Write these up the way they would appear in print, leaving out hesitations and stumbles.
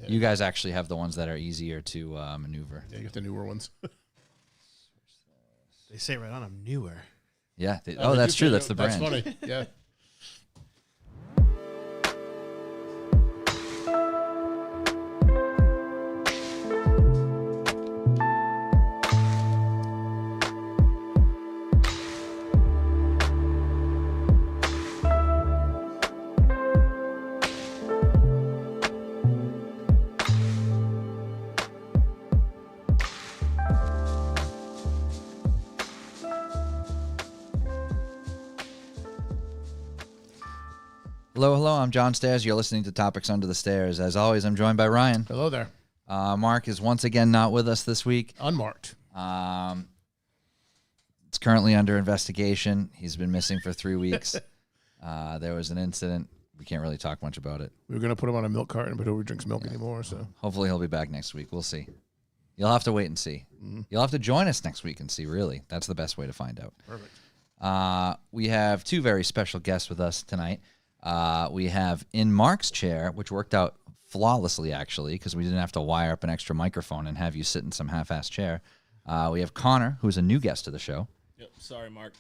You guys actually have the ones that are easier to maneuver. Yeah, you get the newer ones. They say right on them, newer. Yeah. They That's do true. say That's the brand. That's funny. Yeah. Hello. I'm John Stairs. You're listening to Topics Under the Stairs. As always, I'm joined by Ryan. Hello there. Mark is once again not with us this week. Unmarked. It's currently under investigation. He's been missing for 3 weeks. There was an incident. We can't really talk much about it. We were going to put him on a milk carton, but nobody drinks milk anymore. So Hopefully he'll be back next week. We'll see. You'll have to wait and see. Mm-hmm. You'll have to join us next week and see, really. That's the best way to find out. Perfect. We have two very special guests with us tonight. We have in Mark's chair, which worked out flawlessly, actually, because we didn't have to wire up an extra microphone and have you sit in some half-assed chair. We have Connor, who's a new guest to the show. Yep. Sorry, Mark.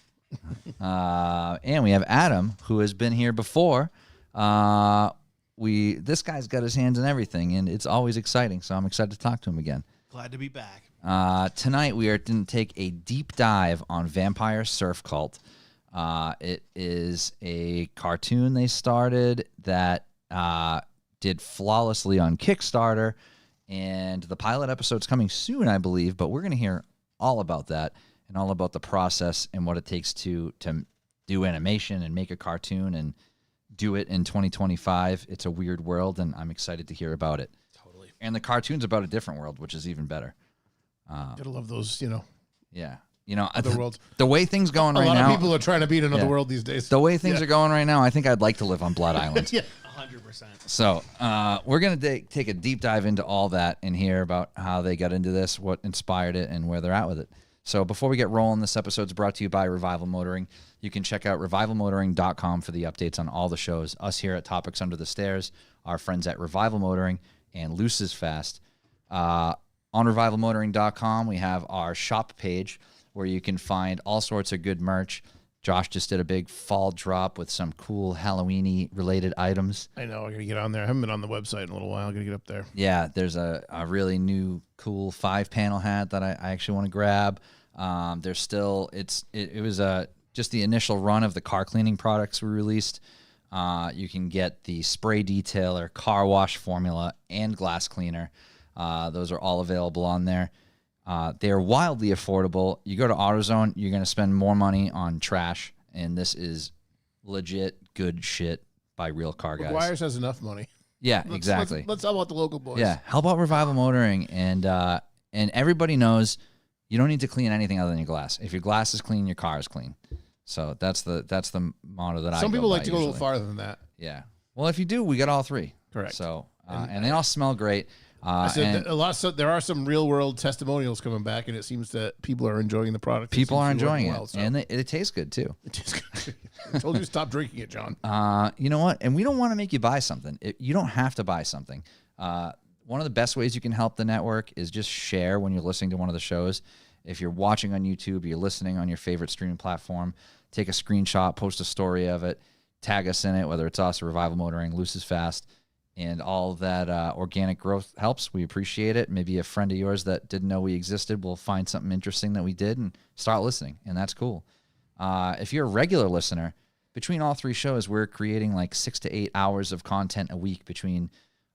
And we have Adam, who has been here before. This guy's got his hands in everything, and it's always exciting, so I'm excited to talk to him again. Glad to be back. Tonight, we are going to take a deep dive on Vampire Surf Cult. It is a cartoon they started that did flawlessly on Kickstarter, and the pilot episode's coming soon, I believe, but we're going to hear all about that and all about the process and what it takes to do animation and make a cartoon and do it in 2025. It's a weird world, and I'm excited to hear about it. Totally. And the cartoon's about a different world, which is even better. Gotta love those, Yeah. other worlds. The way things going A right lot now, of people are trying to beat another Yeah. world these days. the way things are going right now, I think I'd like to live on Blood Island. Yeah. 100%. So we're going to take a deep dive into all that and hear about how they got into this, what inspired it, and where they're at with it. So before we get rolling, this episode's brought to you by Revival Motoring. You can check out revivalmotoring.com for the updates on all the shows. Us here at Topics Under the Stairs, our friends at Revival Motoring, and Luce's Fast. On revivalmotoring.com, we have our shop page where you can find all sorts of good merch. Josh just did a big fall drop with some cool Halloween-y related items. I know. I gotta get on there. I haven't been on the website in a little while. I gotta get up there. Yeah, there's a really new cool 5-panel hat that I actually want to grab. There's still it was just the initial run of the car cleaning products we released. You can get the spray detailer, car wash formula, and glass cleaner. Those are all available on there. They're wildly affordable. You go to AutoZone, you're going to spend more money on trash, and this is legit good shit by real car guys. McGuire's has enough money. Yeah, exactly. Let's help out the local boys. Yeah, how about Revival Motoring? And everybody knows you don't need to clean anything other than your glass. If your glass is clean, your car is clean. So that's the motto that I. Some people by like to go a little usually. farther than that. Yeah. Well, if you do, we got all three. Correct. So and they all smell great. I said And that a lot. So there are some real world testimonials coming back, and it seems that people are enjoying the product. people are seems to be enjoying working it, well, so. and it tastes good too. It tastes good. I told you to stop drinking it, John. You know what? And we don't want to make you buy something. You don't have to buy something. One of the best ways you can help the network is just share when you're listening to one of the shows. If you're watching on YouTube, you're listening on your favorite streaming platform, take a screenshot, post a story of it, tag us in it, whether it's us or Revival Motoring, Luce's Fast, and all that organic growth helps. We appreciate it. Maybe a friend of yours that didn't know we existed will find something interesting that we did and start listening, and that's cool. If you're a regular listener, between all three shows, we're creating like 6 to 8 hours of content a week between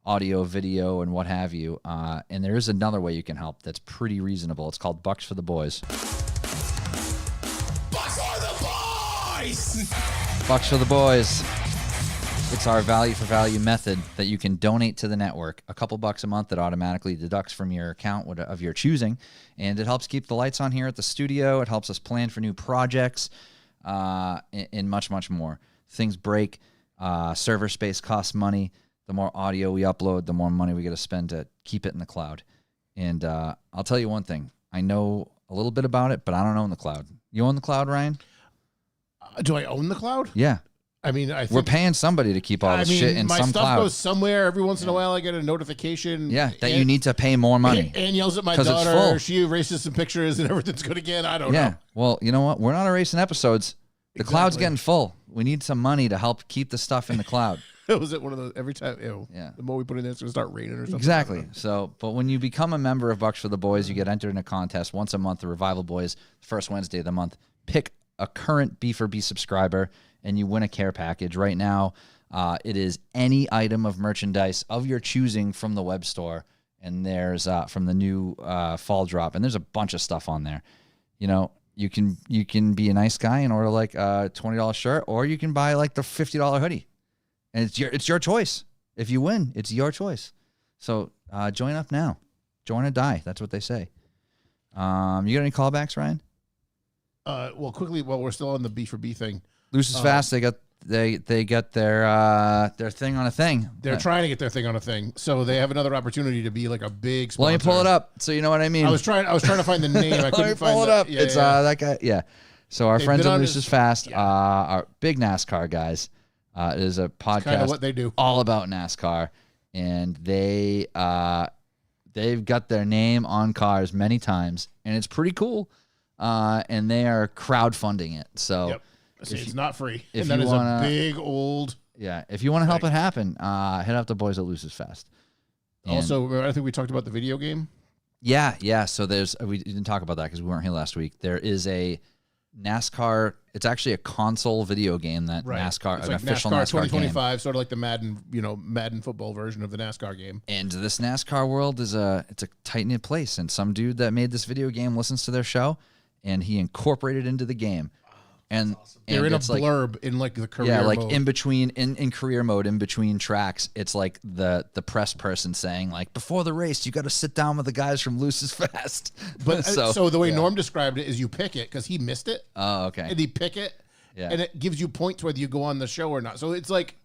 audio, video, and what have you. And there is another way you can help that's pretty reasonable. It's called Bucks for the Boys. Bucks for the boys! Bucks for the Boys. It's our value for value method that you can donate to the network. A couple bucks a month that automatically deducts from your account of your choosing. And it helps keep the lights on here at the studio. It helps us plan for new projects and much, much more. Things break. Server space costs money. The more audio we upload, the more money we got to spend to keep it in the cloud. And I'll tell you one thing. I know a little bit about it, but I don't own the cloud. You own the cloud, Ryan? Do I own the cloud? Yeah. I mean, I think We're paying somebody to keep all this shit in my some stuff cloud. goes somewhere. Every once in a while, I get a notification. Yeah, that you need to pay more money. And yells at my 'Cause it's daughter. full. She erases some pictures and everything's good again. I don't Yeah. know. Well, you know what? We're not erasing episodes. The cloud's Exactly. getting full. We need some money to help keep the stuff in the cloud. Was it one of those every time? Yeah. The more we put in there, it's going to start raining or something. Exactly. So, but when you become a member of Bucks for the Boys, you get entered in a contest once a month. The Revival Boys, first Wednesday of the month. Pick a current B4B subscriber, and you win a care package. Right now, it is any item of merchandise of your choosing from the web store, and there's from the new fall drop, and there's a bunch of stuff on there. You know, you can be a nice guy and order like a $20 shirt, or you can buy like the $50 hoodie. And it's your choice. If you win, it's your choice. So join up now. Join or die. That's what they say. You got any callbacks, Ryan? Well, quickly, while we're still on the B for B thing, Loose is fast. They got their thing on a thing. they're trying to get their thing on a thing, so they have another opportunity to be like a big sponsor. Let me pull it up so you know what I mean. I was trying to find the name. I Let me couldn't find pull it the- up. Yeah, It's yeah. that guy. Yeah. So our They've friends been at on Loose his- is Fast yeah. are big NASCAR guys. It is a kind podcast of what they do. all about NASCAR, and they've got their name on cars many times, and it's pretty cool. And they are crowdfunding it. So Yep. See, it's not free. if And that you is wanna- a big old. yeah, if you want to help it happen, hit up the boys at Loose is Fast. And- Also, I think we talked about the video game. yeah. So we didn't talk about that because we weren't here last week. There is a NASCAR. It's actually a console video game that NASCAR, It's an like official NASCAR NASCAR game. 2025, sort of like the Madden football version of the NASCAR game. And this NASCAR world it's a tight knit place. And some dude that made this video game listens to their show, and he incorporated it into the game. And They're in a it's like, blurb in like the career yeah, like mode. in between in career mode, in between tracks, it's like the press person saying like, before the race, you got to sit down with the guys from Loose is Fast. But so the way yeah. Norm described it is you pick it because he missed it, Oh, okay. and he pick it, Yeah. and it gives you points whether you go on the show or not. So it's like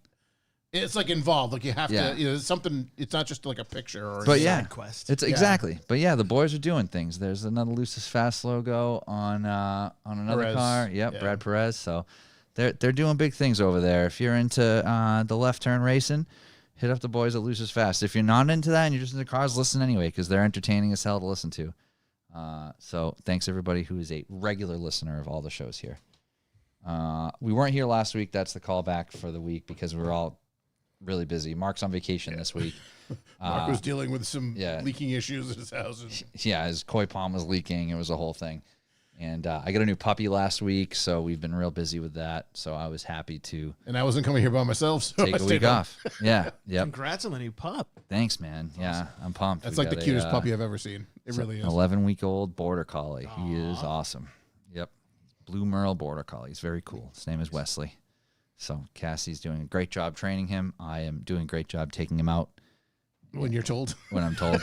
involved. Like you have Yeah. to, it's something. It's not just like a picture or. But anything. yeah, Side quest. it's exactly. But yeah, the boys are doing things. There's another Loose is Fast logo on another Perez. car. Yep, Yeah. Brad Perez. So they're doing big things over there. If you're into the left turn racing, hit up the boys at Loose is Fast. If you're not into that and you're just into cars, listen anyway because they're entertaining as hell to listen to. So thanks everybody who is a regular listener of all the shows here. We weren't here last week. That's the callback for the week because we were all really busy. Mark's on vacation this week. Mark was dealing with some yeah. leaking issues at his house. And Yeah, his koi palm was leaking. It was a whole thing. And I got a new puppy last week, so we've been real busy with that. So I was happy to and I wasn't coming here by myself, so take I a stayed week home. off. Yeah, yep. Congrats on the new pup. Thanks, man. Yeah, I'm pumped. That's We like the got cutest puppy I've ever seen. It really is. 11-week-old border collie. He is awesome. Yep, Blue Merle border collie. He's very cool. His name is Wesley. So Cassie's doing a great job training him. I am doing a great job taking him out When you're told. when I'm told.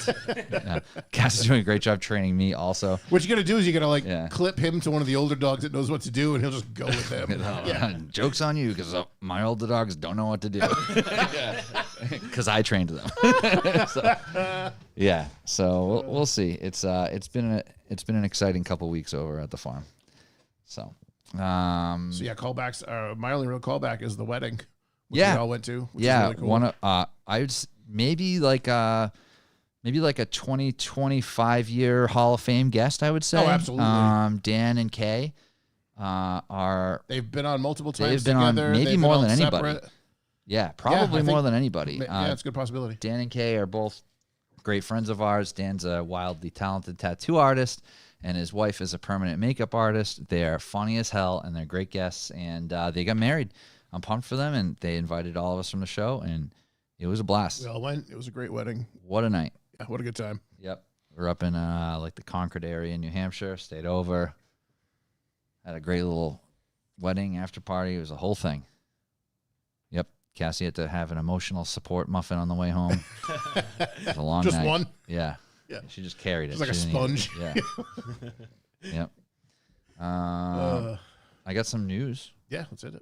Yeah. Cassie's doing a great job training me also. What you gotta do is you gotta Yeah. clip him to one of the older dogs that knows what to do, and he'll just go with them. Joke's on you because my older dogs don't know what to do because I trained them. So we'll see. It's been an exciting couple weeks over at the farm. So So yeah, callbacks. My only real callback is the wedding. Which Yeah. we all went to. Which yeah, is really cool. one of I would maybe like a 20-25 year Hall of Fame guest. I would say. Oh, absolutely. Dan and Kay are. They've been on multiple times They've been on together. maybe They've been more on than anybody. separate. Yeah, probably I more think- than anybody. Yeah, it's a good possibility. Dan and Kay are both great friends of ours. Dan's a wildly talented tattoo artist, and his wife is a permanent makeup artist. They are funny as hell, and they're great guests, and they got married. I'm pumped for them, and they invited all of us from the show, and it was a blast. We all went. It was a great wedding. What a night. Yeah, what a good time. Yep. We're up in like the Concord area in New Hampshire, stayed over, had a great little wedding after party. It was a whole thing. Yep. Cassie had to have an emotional support muffin on the way home. It was a long Just night. one? Yeah. Yeah. She just carried it. Just like a She didn't sponge. even- yeah. Yep. Uh, I got some news. yeah, that's it.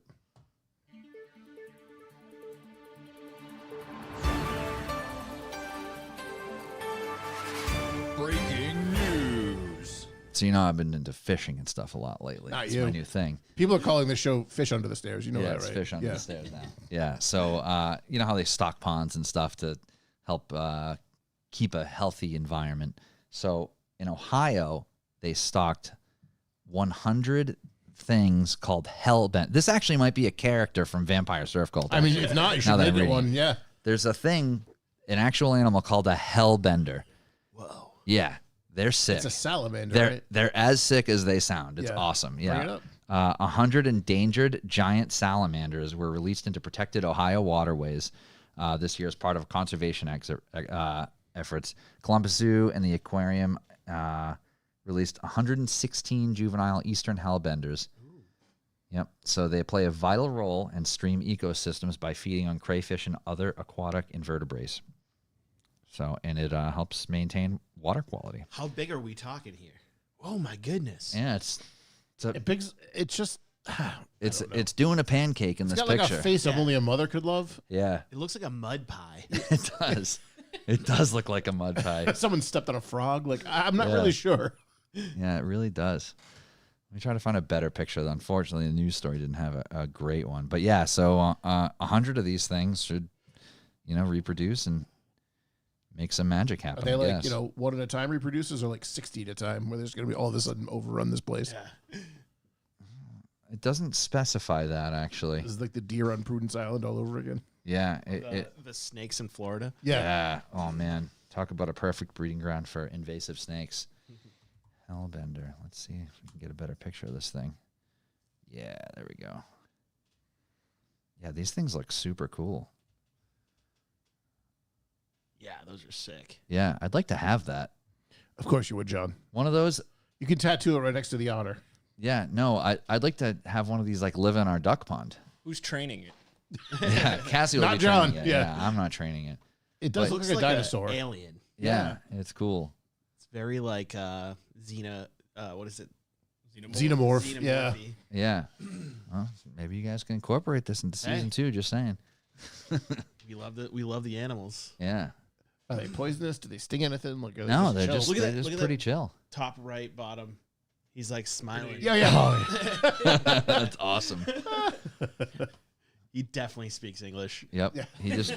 Breaking news. So, I've been into fishing and stuff a lot lately. Not It's you. my new thing. People are calling the show Fish Under the Stairs. You know Yeah, that, it's right? fish under the stairs now. Yeah. So, you know how they stock ponds and stuff to help keep a healthy environment. So, in Ohio, they stocked 100 things called hellbent. This actually might be a character from Vampire Surf Cult. I mean, if not, you should Now that make I'm it reading one. it. Yeah. There's a thing, an actual animal called a hellbender. Whoa. Yeah, they're sick. It's a salamander, They're right? they're as sick as they sound. It's Yeah. awesome. Bring Yeah. it up. 100 endangered giant salamanders were released into protected Ohio waterways this year as part of conservation efforts. Columbus Zoo and the aquarium released 116 juvenile eastern hellbenders. Yep. So they play a vital role in stream ecosystems by feeding on crayfish and other aquatic invertebrates. So, and it helps maintain water quality. How big are we talking here? Oh my goodness. Yeah, it's It's just. it's doing a pancake in It's this got like picture. a face Yeah. only a mother could love. Yeah, It looks like a mud pie. it does. It does look like a mud pie. Someone stepped on a frog. Like I'm not Yeah. really sure. Yeah, it really does. Let me try to find a better picture. Unfortunately, the news story didn't have a great one. But yeah, so 100 of these things should, reproduce and make some magic Are happen. they I like guess. one at a time reproduces, or like 60 at a time, where there's going to be all of a sudden overrun this place? Yeah. It doesn't specify that actually. This is like the deer on Prudence Island all over again. Yeah, it The snakes in Florida. Yeah. Oh man, talk about a perfect breeding ground for invasive snakes. Hellbender. Let's see if we can get a better picture of this thing. Yeah, there we go. Yeah, these things look super cool. Yeah, those are sick. Yeah, I'd like to have that. Of course you would, John. One of those. You can tattoo it right next to the otter. Yeah, no, I'd like to have one of these like live in our duck pond. Who's training it? Yeah, Cassie will Not be John, training it. yeah. I'm not training it. It does But- look Looks like a dinosaur. alien. Yeah, it's cool. It's very like Xena. What is it? Xenomorph, yeah. Xenomorphy. Yeah. Well, maybe you guys can incorporate this into season 2. Just saying. We love the animals. Yeah. Are they poisonous? Do they sting anything? Like, are they No, just they're chill? just Look at they're that- just look at pretty that. chill. Top right, bottom. He's like smiling. Yeah, yeah. That's awesome. He definitely speaks English. Yep. Yeah. He just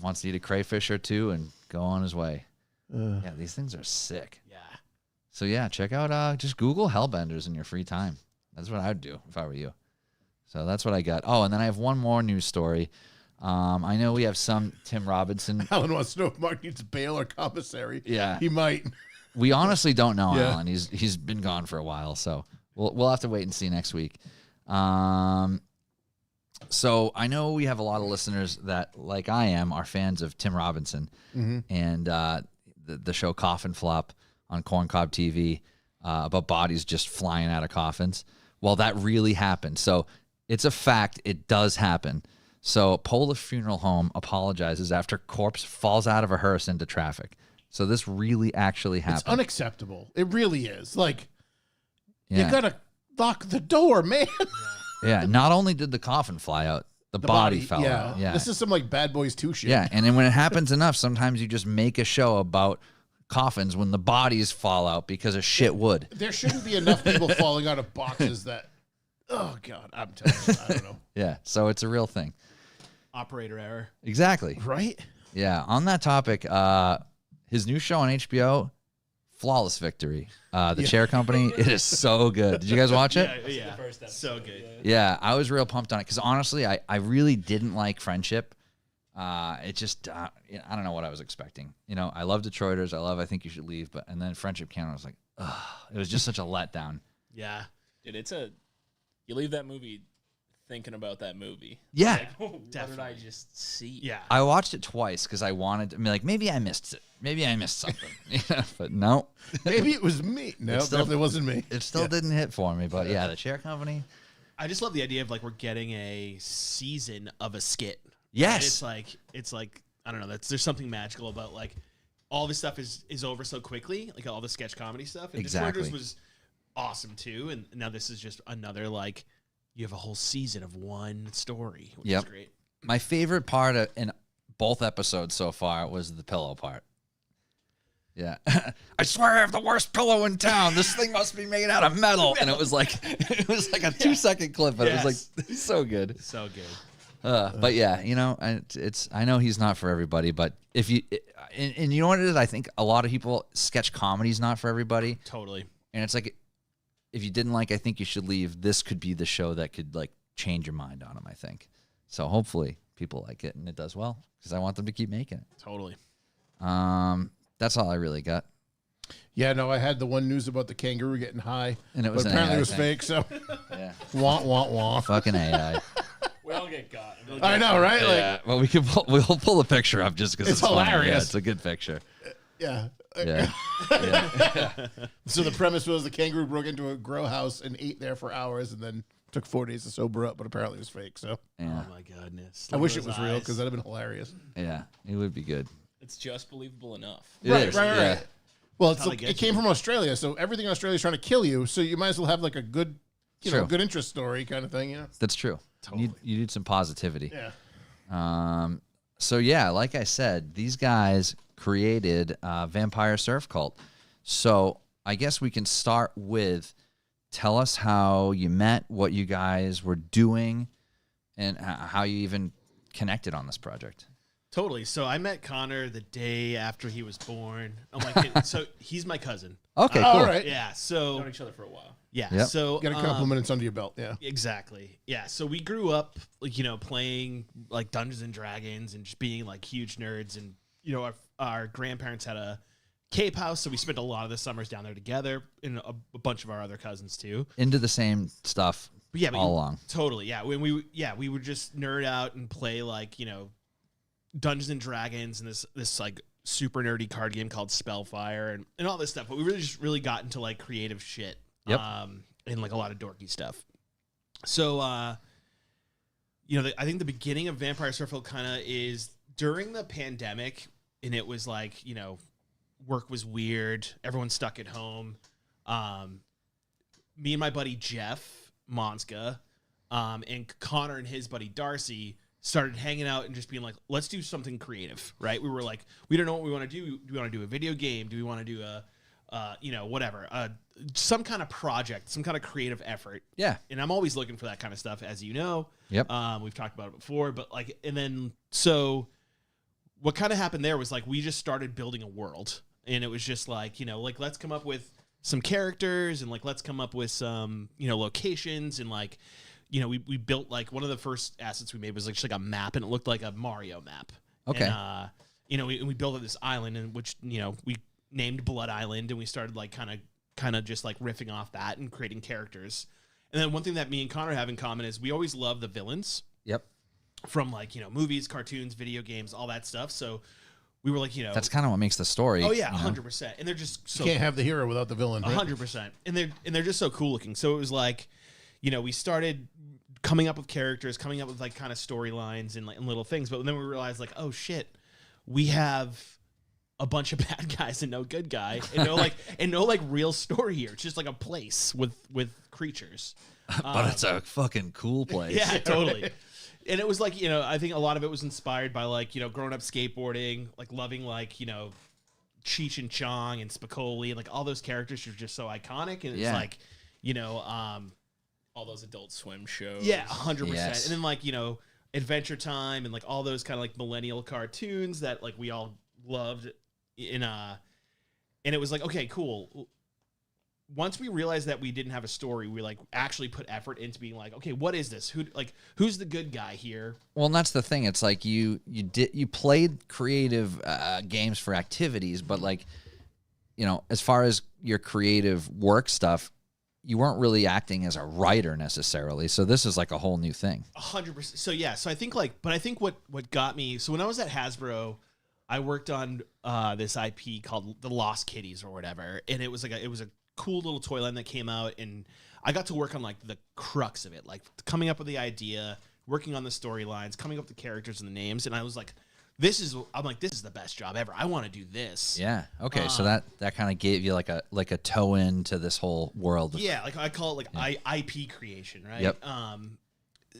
wants to eat a crayfish or two and go on his way. Yeah, these things are sick. Yeah. So yeah, check out just Google Hellbenders in your free time. That's what I'd do if I were you. So that's what I got. Oh, and then I have one more news story. I know we have some Tim Robinson. Alan wants to know if Mark needs bail or commissary. Yeah. He might. We honestly don't know Yeah. Alan. He's been gone for a while, so we'll have to wait and see next week. So I know we have a lot of listeners that, like I am, are fans of Tim Robinson and the show Coffin Flop on Corncob TV about bodies just flying out of coffins. Well, that really happened. So it's a fact. It does happen. So Pola Funeral Home apologizes after corpse falls out of a hearse into traffic. So this really actually It's happened. unacceptable. It really is. Like, Yeah. you gotta lock the door, man. Yeah, not only did the coffin fly out, the body fell out. Yeah. This is some like Bad Boys 2 shit. Yeah, and then when it happens enough, sometimes you just make a show about coffins when the bodies fall out because of shit wood. There shouldn't be enough people falling out of boxes that. Oh God, I'm telling you, I don't know. Yeah, so it's a real thing. Operator error. Exactly. Right? Yeah, on that topic, his new show on HBO, Flawless Victory, The Chair Company, it is so good. Did you guys watch it? Yeah. So good. Yeah, I was real pumped on it because honestly, I really didn't like Friendship. It just I don't know what I was expecting. I love Detroiters. I think you should leave, and then Friendship came. I was like, ugh, it was just such a letdown. Yeah. Dude, you leave that movie thinking about that movie. Yeah, Like, what did I Definitely. just see? Yeah. I watched it twice because I wanted to be like, maybe I missed it. Maybe I missed something. But no, Maybe it was me. No, it still- definitely wasn't me. it still didn't hit for me. But yeah, The Chair Company. I just love the idea of like we're getting a season of a skit. Yes. And it's like I don't know. There's something magical about like all this stuff is over so quickly. Like all the sketch comedy stuff. And Exactly. Detroiters was awesome too. And now this is just another like you have a whole season of one story, which Yep. is great. My favorite part in both episodes so far was the pillow part. Yeah. I swear I have the worst pillow in town. This thing must be made out of metal. And it was like a 2-second clip, but it was like so good. So good. But yeah, I know he's not for everybody, but if you, and you know what it is? I think a lot of people, sketch comedy is not for everybody. Totally. And it's like, if you didn't like I Think You Should Leave, this could be the show that could like change your mind on him, I think. So hopefully people like it and it does well, because I want them to keep making it. Totally. That's all I really got. Yeah, no, I had the one news about the kangaroo getting high, And it was but an apparently AI it was thing. fake. So, Yeah. wah wah wah. Fucking AI. We all get got. I know, right? Yeah. Well, we'll pull a picture up just because It's funny. hilarious. Yeah, it's a good picture. Yeah. Yeah. So the premise was the kangaroo broke into a grow house and ate there for hours, and then took 4 days to sober up. But apparently it was fake. So Yeah. Oh my goodness. I Look wish at it was those real eyes. because that'd have been hilarious. Yeah. It would be good. It's just believable enough. It Right, is, right, yeah. right. Well, how they get it came you. from Australia, so everything in Australia is trying to kill you. So you might as well have like a good, True. good interest story kind of thing. Yeah. That's true. You need some positivity. Yeah. So yeah, like I said, these guys created Vampire Surf Cult. So I guess we can start with, tell us how you met, what you guys were doing, and how you even connected on this project. Totally. So I met Connor the day after he was born. I'm like, so he's my cousin. Okay, cool. All right. Yeah. So Known each other for a while. yeah. Yep. So Get a couple minutes under your belt. Yeah. Exactly. Yeah. So we grew up, like, playing like Dungeons and Dragons and just being like huge nerds. And, our grandparents had a cave house. So we spent a lot of the summers down there together, and a bunch of our other cousins too. Into the same stuff But yeah, all along. Totally. Yeah. When we would just nerd out and play like, Dungeons and Dragons and this like super nerdy card game called Spellfire and all this stuff. But we really got into like creative shit. Yep. And like a lot of dorky stuff. So, I think the beginning of Vampire Surf Cult kind of is during the pandemic, and it was like, work was weird. Everyone's stuck at home. Me and my buddy Jeff Monska, and Connor and his buddy Darcy started hanging out and just being like, let's do something creative, right? We were like, we don't know what we want to do. Do we want to do a video game? Do we want to do some kind of project, some kind of creative effort? Yeah. And I'm always looking for that kind of stuff, as you know. Yep. We've talked about it before, but like, and then so what kind of happened there was like we just started building a world, and it was just like, like let's come up with some characters, and like let's come up with some locations, and like we built like one of the first assets we made was like just like a map, and it looked like a Mario map. Okay. And, we built this island, in which we named Blood Island, and we started like kind of just like riffing off that and creating characters. And then one thing that me and Connor have in common is we always love the villains Yep. from like movies, cartoons, video games, all that stuff. So we were like, That's kind of what makes the story. oh yeah, 100%. And they're just so Can't have the hero without the villain. Right? 100%. And they're just so cool looking. So it was like, we started coming up with characters, coming up with like kind of storylines and like and little things. But then we realized like, oh shit, we have a bunch of bad guys and no good guy, and no real story here. It's just like a place with creatures. But it's a fucking cool place. Yeah, totally. And it was like, I think a lot of it was inspired by like, growing up skateboarding, like loving like, Cheech and Chong and Spicoli and like all those characters are just so iconic. And it's Yeah. like, All those Adult Swim shows. yeah, 100%. Yes. And then like, Adventure Time and like all those kind of like millennial cartoons that like we all loved and it was like, okay, cool. Once we realized that we didn't have a story, we like actually put effort into being like, okay, what is this? Who's the good guy here? Well, and that's the thing. It's like you played creative games for activities, but like, as far as your creative work stuff, you weren't really acting as a writer necessarily. So this is like a whole new thing. 100%. So yeah, so I think what got me. So when I was at Hasbro, I worked on this IP called the Lost Kitties or whatever, and it was a cool little toy line that came out, and I got to work on like the crux of it, like coming up with the idea, working on the storylines, coming up with the characters and the names, and I was like, this is the best job ever. I want to do this. Yeah. Okay. So that kind of gave you like a toe in to this whole world. Yeah, like I call it like IP creation, right? Yep.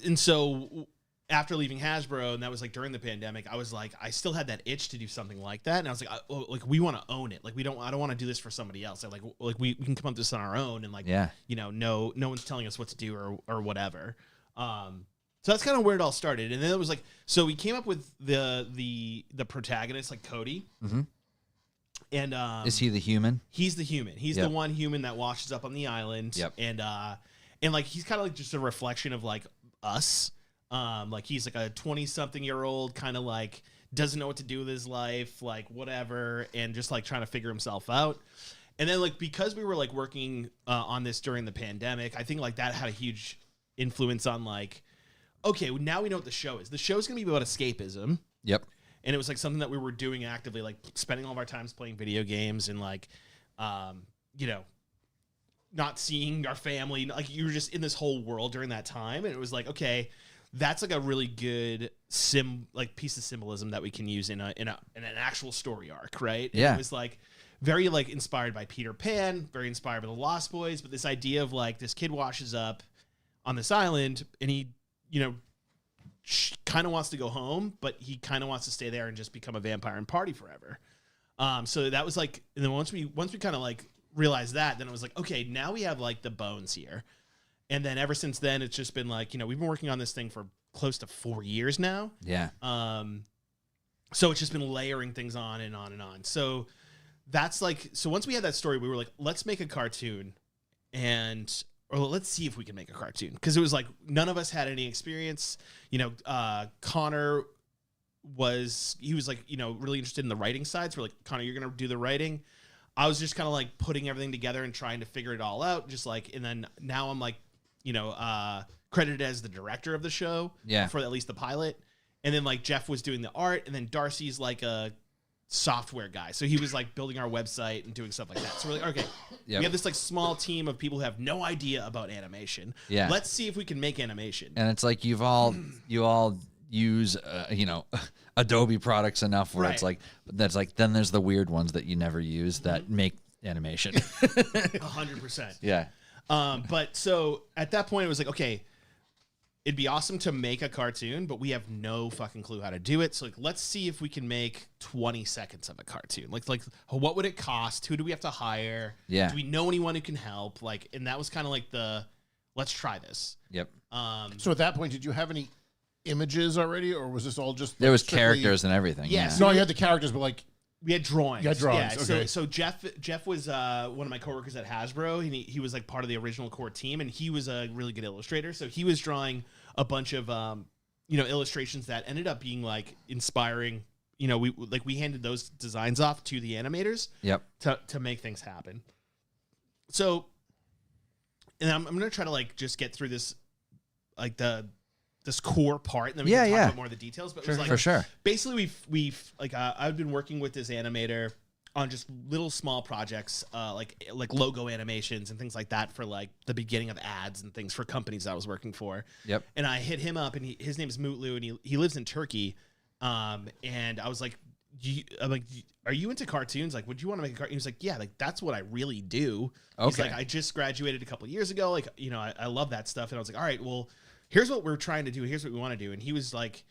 And so after leaving Hasbro, and that was like during the pandemic, I was like, I still had that itch to do something like that, and I was like, we want to own it. Like I don't want to do this for somebody else. Like we can come up with this on our own, and like no one's telling us what to do or whatever. So that's kind of where it all started, and then it was like, so we came up with the protagonist, like Cody, and Is he the human? he's the human. He's the one human that washes up on the island, and like he's kind of like just a reflection of like us. Like he's like a 20-something-year-old kind of like doesn't know what to do with his life, like whatever, and just like trying to figure himself out. And then like because we were like working on this during the pandemic, I think like that had a huge influence on like, okay, well, now we know what the show is. The show's gonna be about escapism. Yep. And it was like something that we were doing actively, like spending all of our times playing video games and like, not seeing our family. Like you were just in this whole world during that time, and it was like, okay, that's like a really good piece of symbolism that we can use in an actual story arc, right? Yeah. And it was like very like inspired by Peter Pan, very inspired by the Lost Boys, but this idea of like this kid washes up on this island and he, kind of wants to go home, but he kind of wants to stay there and just become a vampire and party forever. So that was like, and then once we kind of like realized that, then it was like, okay, now we have like the bones here. And then ever since then, it's just been like, we've been working on this thing for close to 4 years now. Yeah. So it's just been layering things on and on and on. So that's like, so once we had that story, we were like, let's make a cartoon or let's see if we can make a cartoon. Cause it was like, none of us had any experience. Connor was like, really interested in the writing side. So we're like, Connor, you're going to do the writing. I was just kind of like putting everything together and trying to figure it all out. Just like, and then now I'm like, credited as the director of the show for at least the pilot. And then like Jeff was doing the art, and then Darcy's like a software guy. So he was like building our website and doing stuff like that. So we're like, okay, we have this like small team of people who have no idea about animation. Yeah. Let's see if we can make animation. And it's like you all use Adobe products enough where it's like then there's the weird ones that you never use that make animation. 100%. Yeah. But so at that point it was like, okay, it'd be awesome to make a cartoon, but we have no fucking clue how to do it. So like, let's see if we can make 20 seconds of a cartoon. Like what would it cost? Who do we have to hire? Yeah. Do we know anyone who can help? Like, and that was kind of like let's try this. Yep. So at that point, did you have any images already, or was this all just There was strictly- characters and everything. Yes. No, you had the characters, but like We had drawings. You had drawings, Yeah. okay. So Jeff was one of my coworkers at Hasbro. He was like part of the original core team, and he was a really good illustrator. So he was drawing a bunch of illustrations that ended up being like inspiring. We handed those designs off to the animators. Yep. To make things happen. So, and I'm gonna try to like just get through this, like this core part, and then we can talk about more of the details. But it was like, For sure. basically we've like I've been working with this animator on just little small projects, like logo animations and things like that for like the beginning of ads and things for companies I was working for. Yep. And I hit him up, and his name is Mutlu, and he lives in Turkey. And I was like, are you into cartoons? Like, would you want to make a cartoon? He was like, yeah, like that's what I really do. He's Okay. like, I just graduated a couple of years ago. Like, I love that stuff. And I was like, all right, well, here's what we're trying to do. Here's what we want to do. And he was like,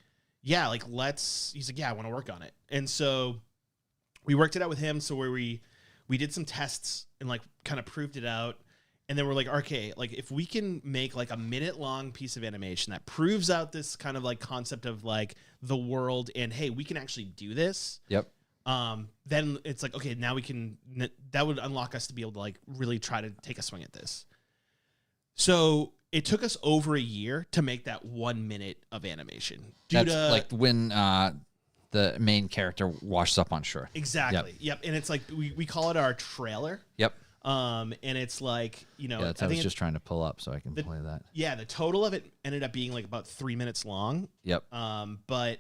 yeah, like he's like, yeah, I want to work on it. And so we worked it out with him. So where we did some tests and like kind of proved it out. And then we're like, okay, like if we can make like a minute-long piece of animation that proves out this kind of like concept of like the world, and hey, we can actually do this. Yep. Then it's like, okay, now that would unlock us to be able to like really try to take a swing at this. So it took us over a year to make that 1 minute of animation. That's like when the main character washes up on shore. Exactly. Yep. And it's like we call it our trailer. Yep. And it's like, That's I was just trying to pull up so I can play that. Yeah, the total of it ended up being like about 3 minutes long. Yep. But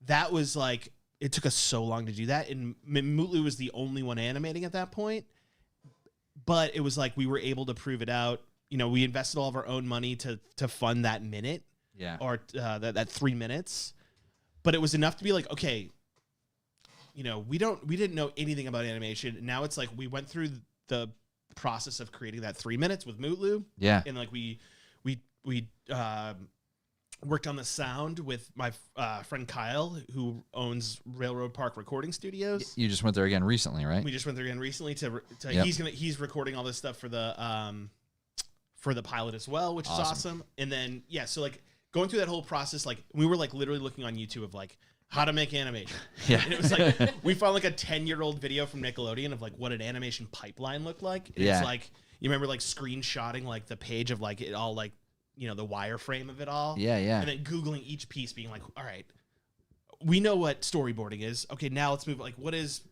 that was like, it took us so long to do that. And Mutlu was the only one animating at that point. But it was like we were able to prove it out. We invested all of our own money to fund that minute. Yeah. Or that 3 minutes. But it was enough to be like, okay, we didn't know anything about animation. Now it's like we went through the process of creating that 3 minutes with Mutlu. Yeah. And like we worked on the sound with my friend Kyle, who owns Railroad Park Recording Studios. You just went there again recently, right? We just went there again recently to Yep. he's recording all this stuff for the pilot as well, which is awesome. And then so like going through that whole process, like we were like literally looking on YouTube of like how to make animation. Yeah. And it was like we found like a 10-year-old video from Nickelodeon of like what an animation pipeline looked like. And Yeah. it's like you remember like screenshotting like the page of like it all like the wireframe of it all. Yeah, yeah. And then Googling each piece, being like, all right, we know what storyboarding is. Okay, now let's move. Like, what is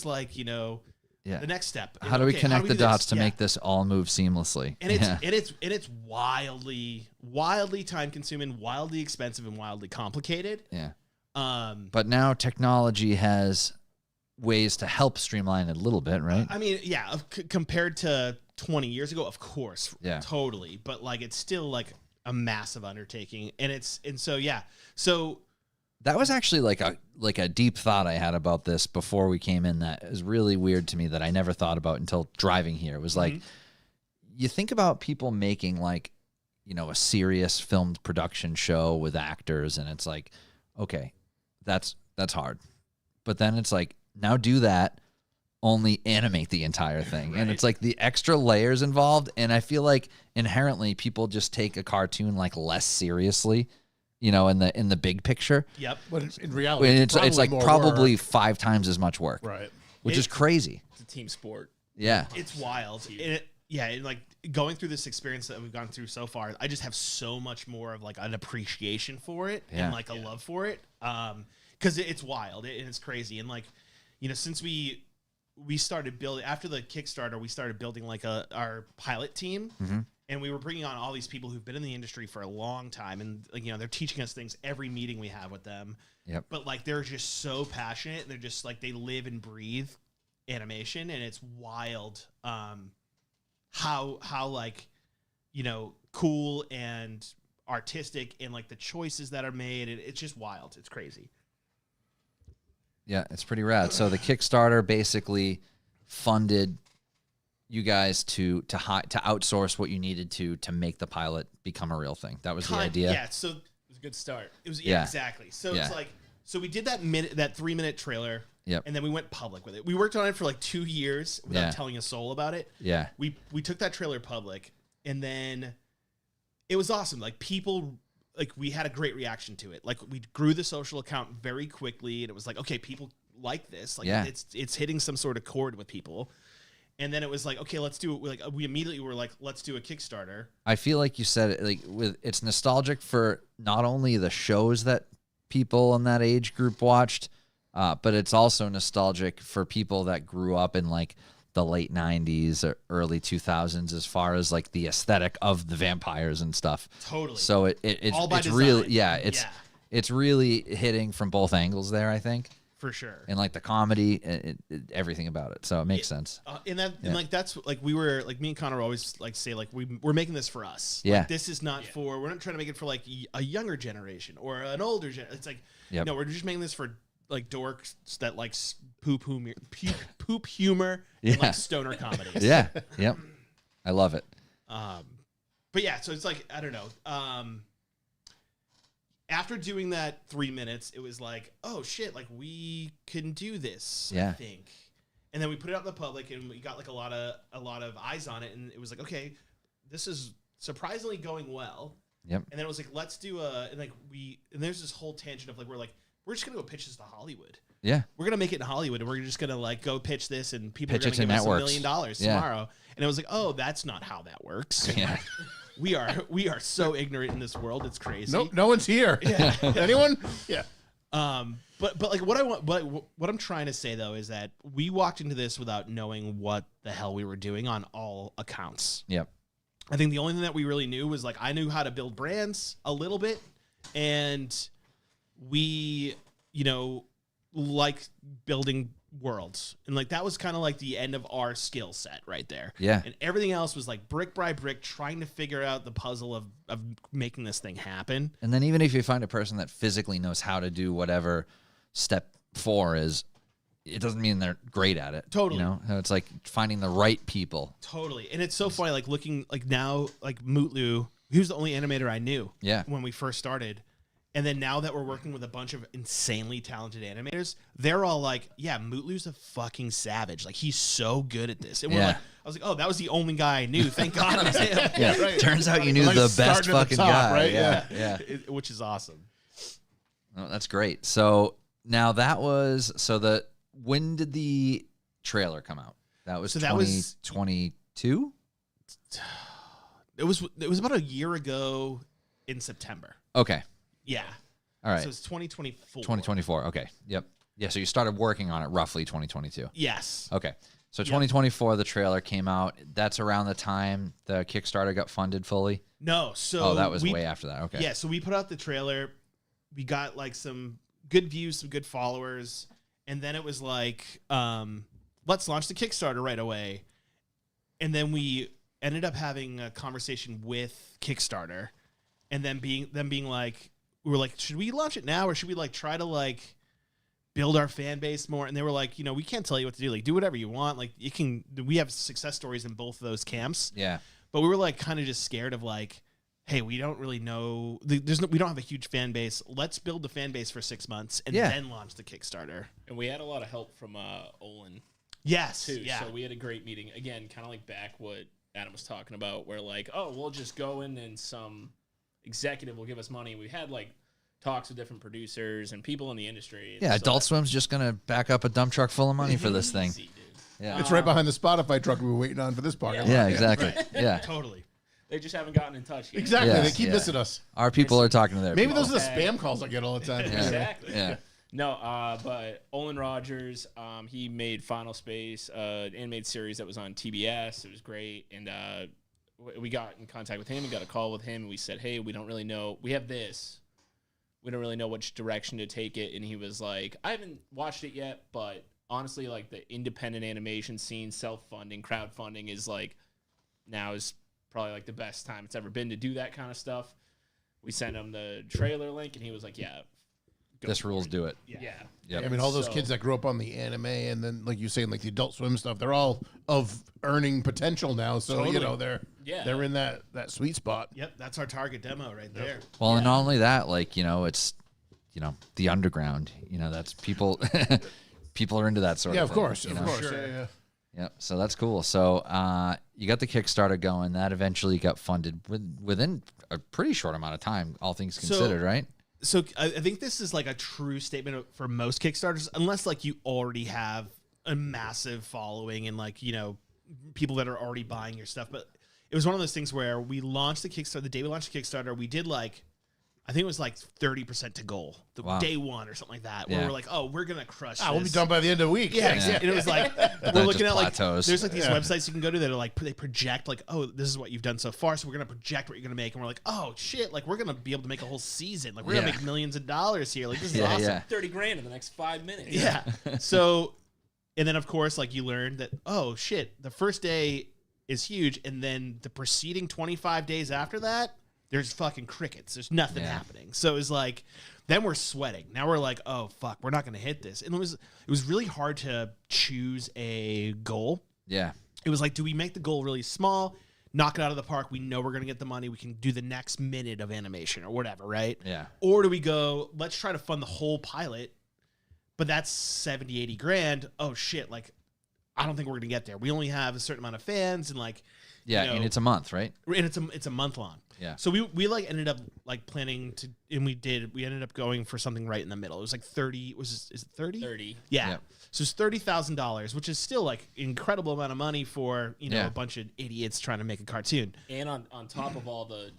like, Yeah. the next step? How do we connect the do this? dots to Yeah. make this all move seamlessly? And it's wildly time consuming, wildly expensive, and wildly complicated. Yeah. But But now technology has ways to help streamline it a little bit, right? I mean, compared to 20 years ago, of course, Yeah. totally. But like, it's still like a massive undertaking, so That was actually like a deep thought I had about this before we came in that is really weird to me that I never thought about until driving here. It was like, you think about people making like, a serious filmed production show with actors, and it's like, okay, that's hard. But then it's like, now do that, only animate the entire thing. And it's like the extra layers involved. And I feel like inherently people just take a cartoon like less seriously, in the big picture. yep. But in reality, And it's like more probably work. 5 times as much work, Right. which is crazy. It's a team sport. Yeah. It's wild. And like going through this experience that we've gone through so far, I just have so much more of like an appreciation for it Yeah. and like a love for it. Because it's wild and it's crazy. And like, since we started building after the Kickstarter, we started building like our pilot team. Mm-hmm. And we were bringing on all these people who've been in the industry for a long time, and like, they're teaching us things every meeting we have with them. Yep. But like, they're just so passionate, and they're just like, they live and breathe animation, and it's wild. How like, cool and artistic, and like the choices that are made, and it's just wild. It's crazy. Yeah, it's pretty rad. So the Kickstarter basically funded you guys to outsource what you needed to make the pilot become a real thing. That was the idea. Yeah. So It was a good start. it was Yeah. exactly. So Yeah. it's like, so we did that 3-minute trailer. Yep. And then we went public with it. We worked on it for like 2 years without Yeah. telling a soul about it. Yeah. We took that trailer public, and then it was awesome. Like, people, like, we had a great reaction to it. Like, we grew the social account very quickly, and it was like, okay, people like this. Like, Yeah. it's hitting some sort of chord with people. And then it was like, okay, let's do it. Like, we immediately were like, let's do a Kickstarter. I feel like you said it, like it's nostalgic for not only the shows that people in that age group watched, but it's also nostalgic for people that grew up in like the late 90s or early 2000s as far as like the aesthetic of the vampires and stuff. Totally. So All by it's really design. it's really hitting from both angles there, I think. For sure. And like the comedy, everything about it. So it makes sense. And like that's like we were like, me and Connor always like say like we're making this for us. Yeah. Like, this is not for, we're not trying to make it for like a younger generation or an older generation. It's like, Yep. no, we're just making this for like dorks that like poop humor and Yeah. like stoner comedies. Yeah. Yep. I love it. But yeah, so it's like, I don't know. After doing that 3 minutes, it was like, oh shit, like we can do this, Yeah. I think. And then we put it out in the public, and we got like a lot of eyes on it, and it was like, okay, this is surprisingly going well. Yep. And then it was like, let's do and there's this whole tangent of like, we're just gonna go pitch this to Hollywood. Yeah. We're gonna make it in Hollywood, and we're just gonna like go pitch this, and people Pitch are it gonna to give us $1 networks. million Yeah. tomorrow. And it was like, oh, that's not how that works. Yeah. We are so ignorant in this world. It's crazy. Nope, no one's here. Yeah. Anyone? Yeah. But like what I want, but what I'm trying to say though is that we walked into this without knowing what the hell we were doing on all accounts. Yep. I think the only thing that we really knew was like, I knew how to build brands a little bit, and we, like building worlds, and like that was kind of like the end of our skill set right there. Yeah. And everything else was like brick by brick, trying to figure out the puzzle of making this thing happen. And then even if you find a person that physically knows how to do whatever step 4 is, it doesn't mean they're great at it. Totally. It's like finding the right people. Totally. And it's so funny, like looking like now, like Mootlu, he was the only animator I knew. Yeah. When we first started. And then now that we're working with a bunch of insanely talented animators, they're all like, yeah, Mutlu's a fucking savage. Like, he's so good at this. And we're Yeah. like, I was like, oh, that was the only guy I knew. Thank God it was him. Yeah. right. Turns out you knew Like the best starting at the fucking top, guy. right? Yeah. Yeah. Which is awesome. Oh, that's great. So now when did the trailer come out? That was So that was- 2022? It was about a year ago in September. Okay. Yeah. All right. So it's 2024. 2024. Okay. Yep. Yeah, so you started working on it roughly 2022. Yes. Okay. So 2024 the trailer came out. That's around the time the Kickstarter got funded fully. No. So That was way after that. Okay. Yeah. So we put out the trailer. We got like some good views, some good followers, and then it was like, let's launch the Kickstarter right away. And then we ended up having a conversation with Kickstarter, and then being like, we were like, should we launch it now, or should we like try to like build our fan base more? And they were like, we can't tell you what to do. Like, do whatever you want. Like, you can. We have success stories in both of those camps. Yeah. But we were like kind of just scared of like, hey, we don't really know. We don't have a huge fan base. Let's build the fan base for 6 months and then launch the Kickstarter. And we had a lot of help from Olin Yes. too. Yeah. So we had a great meeting. Again, kind of like back what Adam was talking about, where like, oh, we'll just go in and some executive will give us money. We had like talks with different producers and people in the industry. Yeah, Adult Swim's just going to back up a dump truck full of money for this thing. Easy, dude. Yeah. It's right behind the Spotify truck we were waiting on for this part. Yeah, exactly. Yeah. Totally. They just haven't gotten in touch yet. Exactly. Yes, they keep yeah. missing us. Our people are talking to their Maybe people. those are the spam calls I get all the time. Yeah. Exactly. Yeah. No, but Olin Rogers, he made Final Space, animated series that was on TBS. It was great, and we got in contact with him and got a call with him, and we said, hey, we don't really know. We have this. We don't really know which direction to take it. And he was like, I haven't watched it yet, but honestly, like the independent animation scene, self-funding, crowdfunding is like now is probably like the best time it's ever been to do that kind of stuff. We sent him the trailer link, and he was like, yeah. This rules do it. Yeah. Yep. I mean, all those So- kids that grew up on the anime and then, like you saying, like the Adult Swim stuff, they're all of earning potential now. So, Totally. they're in that sweet spot. Yep. That's our target demo right there. Well, and not only that, like, it's, the underground, that's people, people are into that sort Yeah, of of thing, course. you Of know? course. Sure. Yeah. Yep. So that's cool. So you got the Kickstarter going. That eventually got funded within a pretty short amount of time, all things considered, right? So I think this is like a true statement for most Kickstarters, unless like you already have a massive following and like, people that are already buying your stuff. But it was one of those things where we launched the Kickstarter, the day we launched the Kickstarter, we did like, I think it was like 30% to goal, Wow. day one or something like that, where Yeah. we're like, oh, we're going to crush We'll be this. done by the end of the week. Yeah, exactly. And it was like we're just looking at like plateaus. there's like these Yeah. websites you can go to that are like they project like, oh, this is what you've done so far, so we're gonna project what you're gonna make, and we're like, oh shit, like we're gonna be able to make a whole season, like we're gonna Yeah. make millions of dollars here, like this is Yeah, awesome. yeah. 30 grand in the next 5 minutes. Yeah. So, and then of course, like you learned that, oh shit, the first day is huge, and then the preceding 25 days after that, there's fucking crickets. There's nothing Yeah. happening. So it's like, then we're sweating. Now we're like, oh fuck, we're not gonna hit this. And it was really hard to choose a goal. Yeah. It was like, do we make the goal really small, knock it out of the park? We know we're going to get the money. We can do the next minute of animation or whatever, right? Yeah. Or do we go, let's try to fund the whole pilot, but that's 70, 80 grand. Oh shit. Like, I don't think we're going to get there. We only have a certain amount of fans and like, Yeah. you know, And it's a month, right? and it's a month long. Yeah. So we like ended up like planning to, and we ended up going for something right in the middle. It was like 30, is it 30? 30. Yeah. Yep. So it's $30,000, which is still like incredible amount of money for, Yeah. a bunch of idiots trying to make a cartoon. And on top of all the,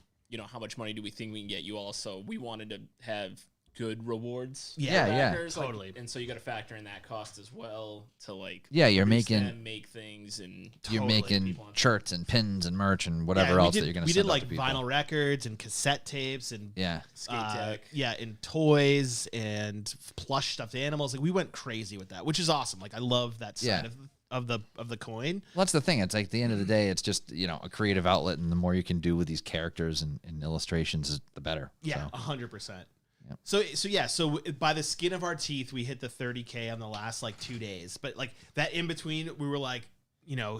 how much money do we think we can get you also, we wanted to have good rewards. for Yeah, yeah. backers, like, Totally. and so you got to factor in that cost as well to like. Yeah, you're boost making- them, make things and You're Totally. making People on- shirts and pins and merch and whatever Yeah, else that you're going to we send did out like to people. vinyl records and cassette tapes and Yeah. skate tech. and toys and plush stuffed animals. Like we went crazy with that, which is awesome. Like I love that side Yeah. of the coin. Well, that's the thing. It's like at the end of the day, it's just, a creative outlet. And the more you can do with these characters and illustrations, is the better. Yeah, So, 100%. Yep. So by the skin of our teeth, we hit the 30K on the last like 2 days. But like that in between, we were like,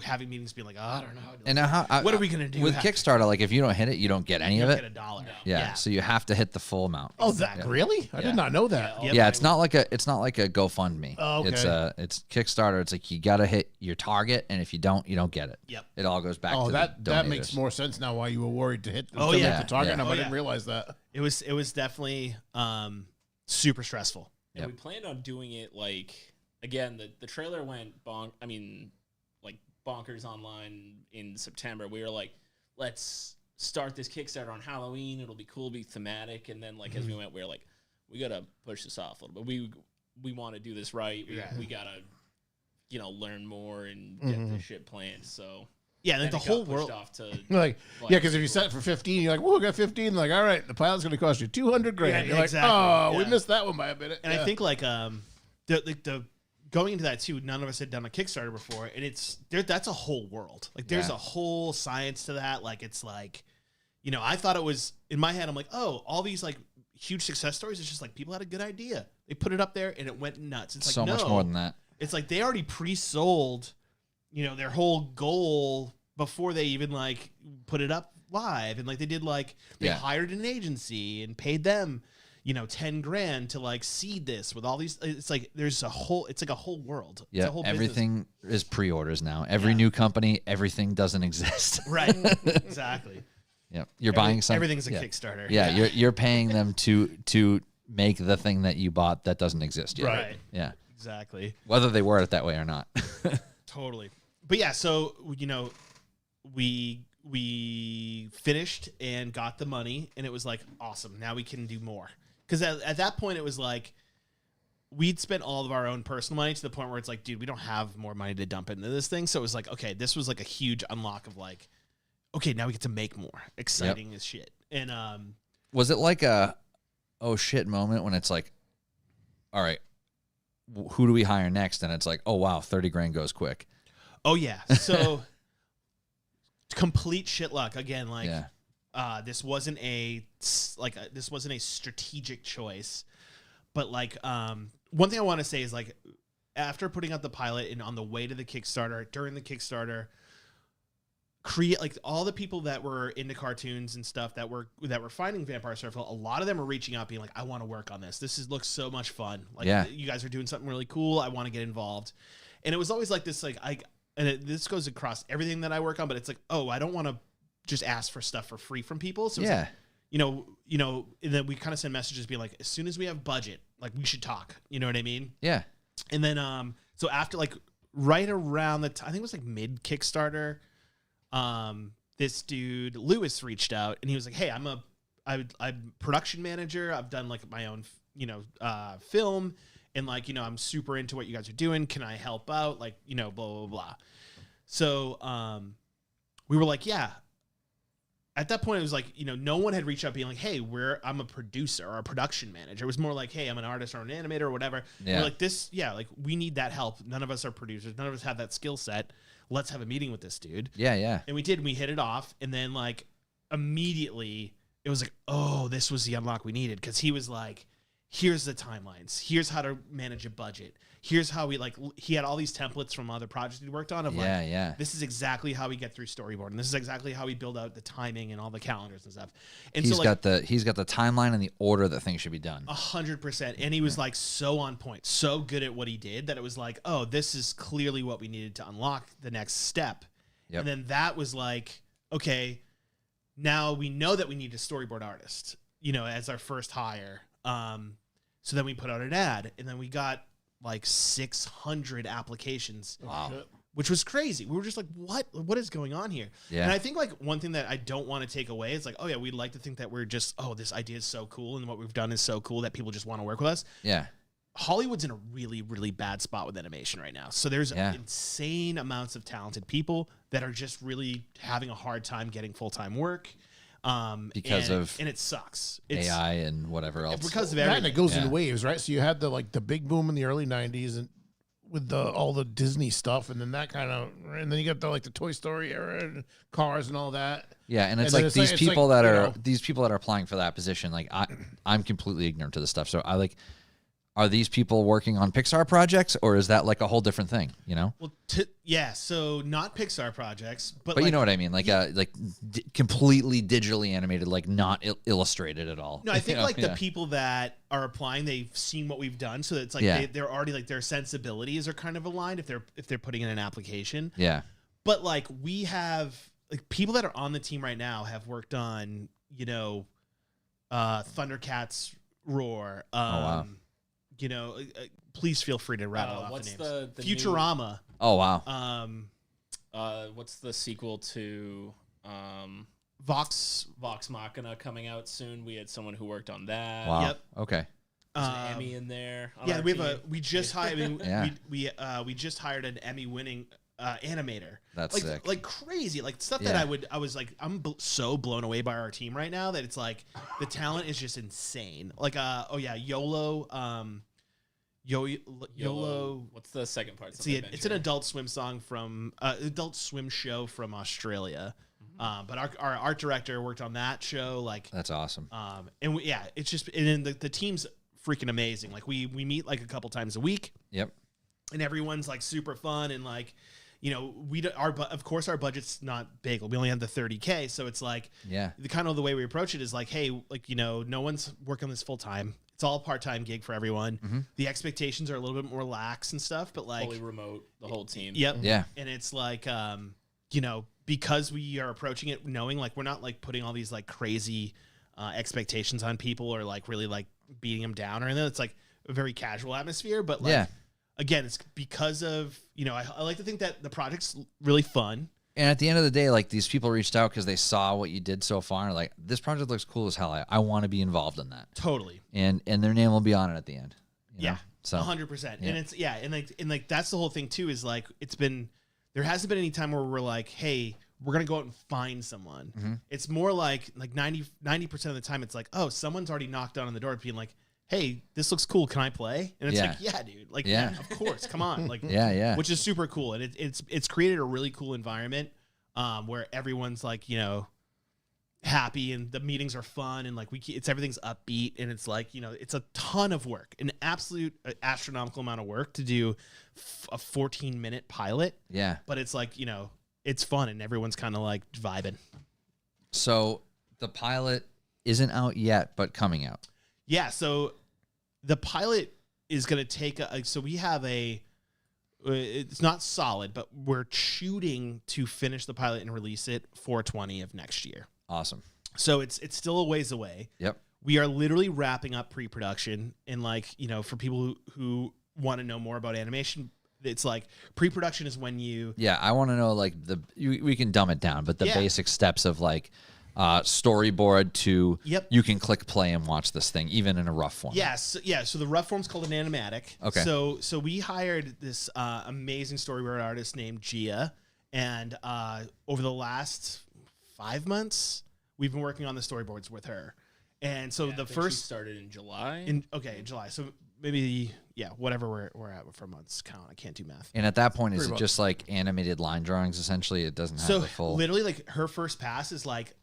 having meetings being like, oh, I don't know. And now what are we gonna do with after? Kickstarter? Like if you don't hit it, you don't get any You of don't it. get $1. Yeah, so you have to hit the full amount. Oh, that really? I did not know that. Yep. Yeah, it's not like a GoFundMe. Oh, okay. It's Kickstarter. It's like you gotta hit your target, and if you don't get it. Yep. It all goes back Oh, to that the donators. makes more sense now. Why you were worried to hit Oh, to yeah. hit the target Yeah. number. Oh, I didn't yeah. realize that. It was definitely super stressful. And we planned on doing it like again. The trailer went bonkers online in September. We were like, let's start this Kickstarter on Halloween. It'll be cool, be thematic. And then as we went, we were like, we gotta push this off a little bit. We want to do this right. We gotta learn more and get this shit planned. So Yeah, like then the it got whole pushed world. off to Like, yeah, because if you set it for 15, you're like, "Whoa, we got 15." Like, all right, the pilot's going to cost you 200 grand. Yeah, You're exactly. like, "Oh, we Yeah. missed that one by a minute." And Yeah. I think the going into that too, none of us had done a Kickstarter before, and that's a whole world. Like there's Yeah. a whole science to that. Like it's like, I thought it was in my head. I'm like, oh, all these like huge success stories. It's just like people had a good idea. They put it up there and it went nuts. It's like so much more than that. It's like they already pre-sold, their whole goal before they even like put it up live, and like they did they Yeah. hired an agency and paid them, 10 grand to like seed this with all these. It's like it's like a whole world. It's Yeah, a whole business. everything is pre-orders now. Every new company, everything doesn't exist. Right. Exactly. Yeah, you're buying something. Everything's a yeah. Kickstarter. Yeah, you're paying them to make the thing that you bought that doesn't exist yet. Right. Yeah, Exactly. whether they word it that way or not. Totally. But yeah, so we finished and got the money, and it was like awesome. Now we can do more. Because at that point, it was like we'd spent all of our own personal money to the point where it's like, dude, we don't have more money to dump into this thing. So it was like, okay, this was like a huge unlock of like, okay, now we get to make more. Exciting as shit. And Was it like a oh shit moment when it's like, all right, who do we hire next? And it's like, oh wow, 30 grand goes quick. oh yeah, so complete shit luck again. Like Yeah. this wasn't a strategic choice, but like one thing I want to say is like after putting out the pilot and on the way to the Kickstarter, during the Kickstarter, create like all the people that were into cartoons and stuff that were finding Vampire Circle, a lot of them were reaching out being like, I want to work on this. Looks so much fun. Like Yeah. you guys are doing something really cool. I want to get involved. And it was always like this, like this goes across everything that I work on, but it's like, oh, I don't want to just ask for stuff for free from people. So it's Yeah. like, and then we kind of send messages being like, as soon as we have budget, like we should talk. You know what I mean? Yeah. And then so after like right around the time, I think it was like mid Kickstarter, this dude Lewis reached out and he was like, hey, I'm production manager. I've done like my own film, and like I'm super into what you guys are doing. Can I help out? Like blah blah blah. So we were like, yeah. At that point, it was like, no one had reached out being like, hey, I'm a producer or a production manager. It was more like, hey, I'm an artist or an animator or whatever. Yeah. We're like like we need that help. None of us are producers. None of us have that skill set. Let's have a meeting with this dude. Yeah. Yeah. And we did. And we hit it off. And then like immediately it was like, oh, this was the unlock we needed. Because he was like, here's the timelines. Here's how to manage a budget. Here's how he had all these templates from other projects he worked on of Yeah. Yeah. this is exactly how we get through storyboard, and this is exactly how we build out the timing and all the calendars and stuff. And He's so got the timeline and the order that things should be done. 100%. And he was like so on point, so good at what he did that it was like, oh, this is clearly what we needed to unlock the next step. Yep. And then that was like, okay, now we know that we need a storyboard artist, as our first hire. So then we put out an ad, and then we got like 600 applications. Wow. Which was crazy. We were just like, what is going on here? Yeah. And I think like one thing that I don't want to take away is like, oh yeah, we'd like to think that we're just, oh, this idea is so cool and what we've done is so cool that people just want to work with us. Yeah. Hollywood's in a really, really bad spot with animation right now. So there's insane amounts of talented people that are just really having a hard time getting full-time work. Because of and it sucks. It's AI and whatever else. because of That and everything. it goes Yeah. in waves, right? So you had the big boom in the early '90s and with all the Disney stuff, and then that and then you got the Toy Story era and Cars and all that. Yeah, and it's And then like it's these like- people like, that you are know- these people that are applying for that position. Like I'm completely ignorant to this stuff, so I are these people working on Pixar projects, or is that like a whole different thing? You know. Well, yeah. So not Pixar projects, but But like, you know what I mean, like completely digitally animated, like not illustrated at all. No, I think You know? like the people that are applying, they've seen what we've done, so it's like Yeah. they're already like their sensibilities are kind of aligned if they're putting in an application. Yeah. But like we have like people that are on the team right now have worked on Thundercats Roar. wow. Please feel free to rattle off what's the names. the Futurama. Oh wow. What's the sequel to Vox. Vox Machina coming out soon? We had someone who worked on that. Wow. Yep. Okay. There's an Emmy in there. on Yeah, our we have team. we just hired. I mean, Yeah. we just hired an Emmy-winning animator. That's like sick. like crazy, like stuff Yeah. that I was like, so blown away by our team right now that it's like the talent is just insane. Like YOLO, YOLO. What's the second part? It's an Adult Swim song from Adult Swim show from Australia. But our art director worked on that show. Like That's awesome. it's just and then the team's freaking amazing. Like we meet like a couple times a week, Yep. and everyone's like super fun and like. Of course our budget's not big. We only have the 30K, so it's like Yeah. the way we approach it is like, hey, like no one's working on this full time. It's all a part-time gig for everyone. Mm-hmm. The expectations are a little bit more lax and stuff, but like, fully remote, the whole team. yep, Yeah. and it's like, because we are approaching it knowing like we're not like putting all these like crazy expectations on people or like really like beating them down or anything. It's like a very casual atmosphere, but like. Yeah. Again, it's because of, I like to think that the project's really fun. And at the end of the day, like these people reached out because they saw what you did so far. Like this project looks cool as hell. I want to be involved in that. Totally. And their name will be on it at the end. you know? Yeah. So 100%. yeah. And it's, and like that's the whole thing too is like, there hasn't been any time where we're like, hey, we're going to go out and find someone. Mm-hmm. It's more like 90% of the time it's like, oh, someone's already knocked on the door being like, hey, this looks cool. Can I play? And it's Yeah. like, yeah, dude. Like, Yeah. of course. Come on. Like, Yeah. which is super cool. And it's created a really cool environment where everyone's like, happy and the meetings are fun and like everything's upbeat and it's like, it's a ton of work, an absolute astronomical amount of work to do a 14-minute pilot. Yeah. But it's like, it's fun and everyone's kind of like vibing. So the pilot isn't out yet, but coming out. Yeah. So the pilot is going to take so we have it's not solid, but we're shooting to finish the pilot and release it 4/20 of next year. Awesome. So it's still a ways away. Yep. We are literally wrapping up pre-production and like, for people who want to know more about animation, it's like pre-production is when you Yeah, I want to know like we can dumb it down, but the Yeah. basic steps of like storyboard to Yep. you can click play and watch this thing even in a rough form. Yes, yeah. So the rough form's called an animatic. Okay. So we hired this amazing storyboard artist named Gia, and over the last 5 months, we've been working on the storyboards with her. And so Yeah, I the think she first started in July. in July. So maybe whatever we're at for months count. I can't do math. And at that point, is Pretty it much. just like animated line drawings? Essentially, it doesn't have So the full. literally, like her first pass is like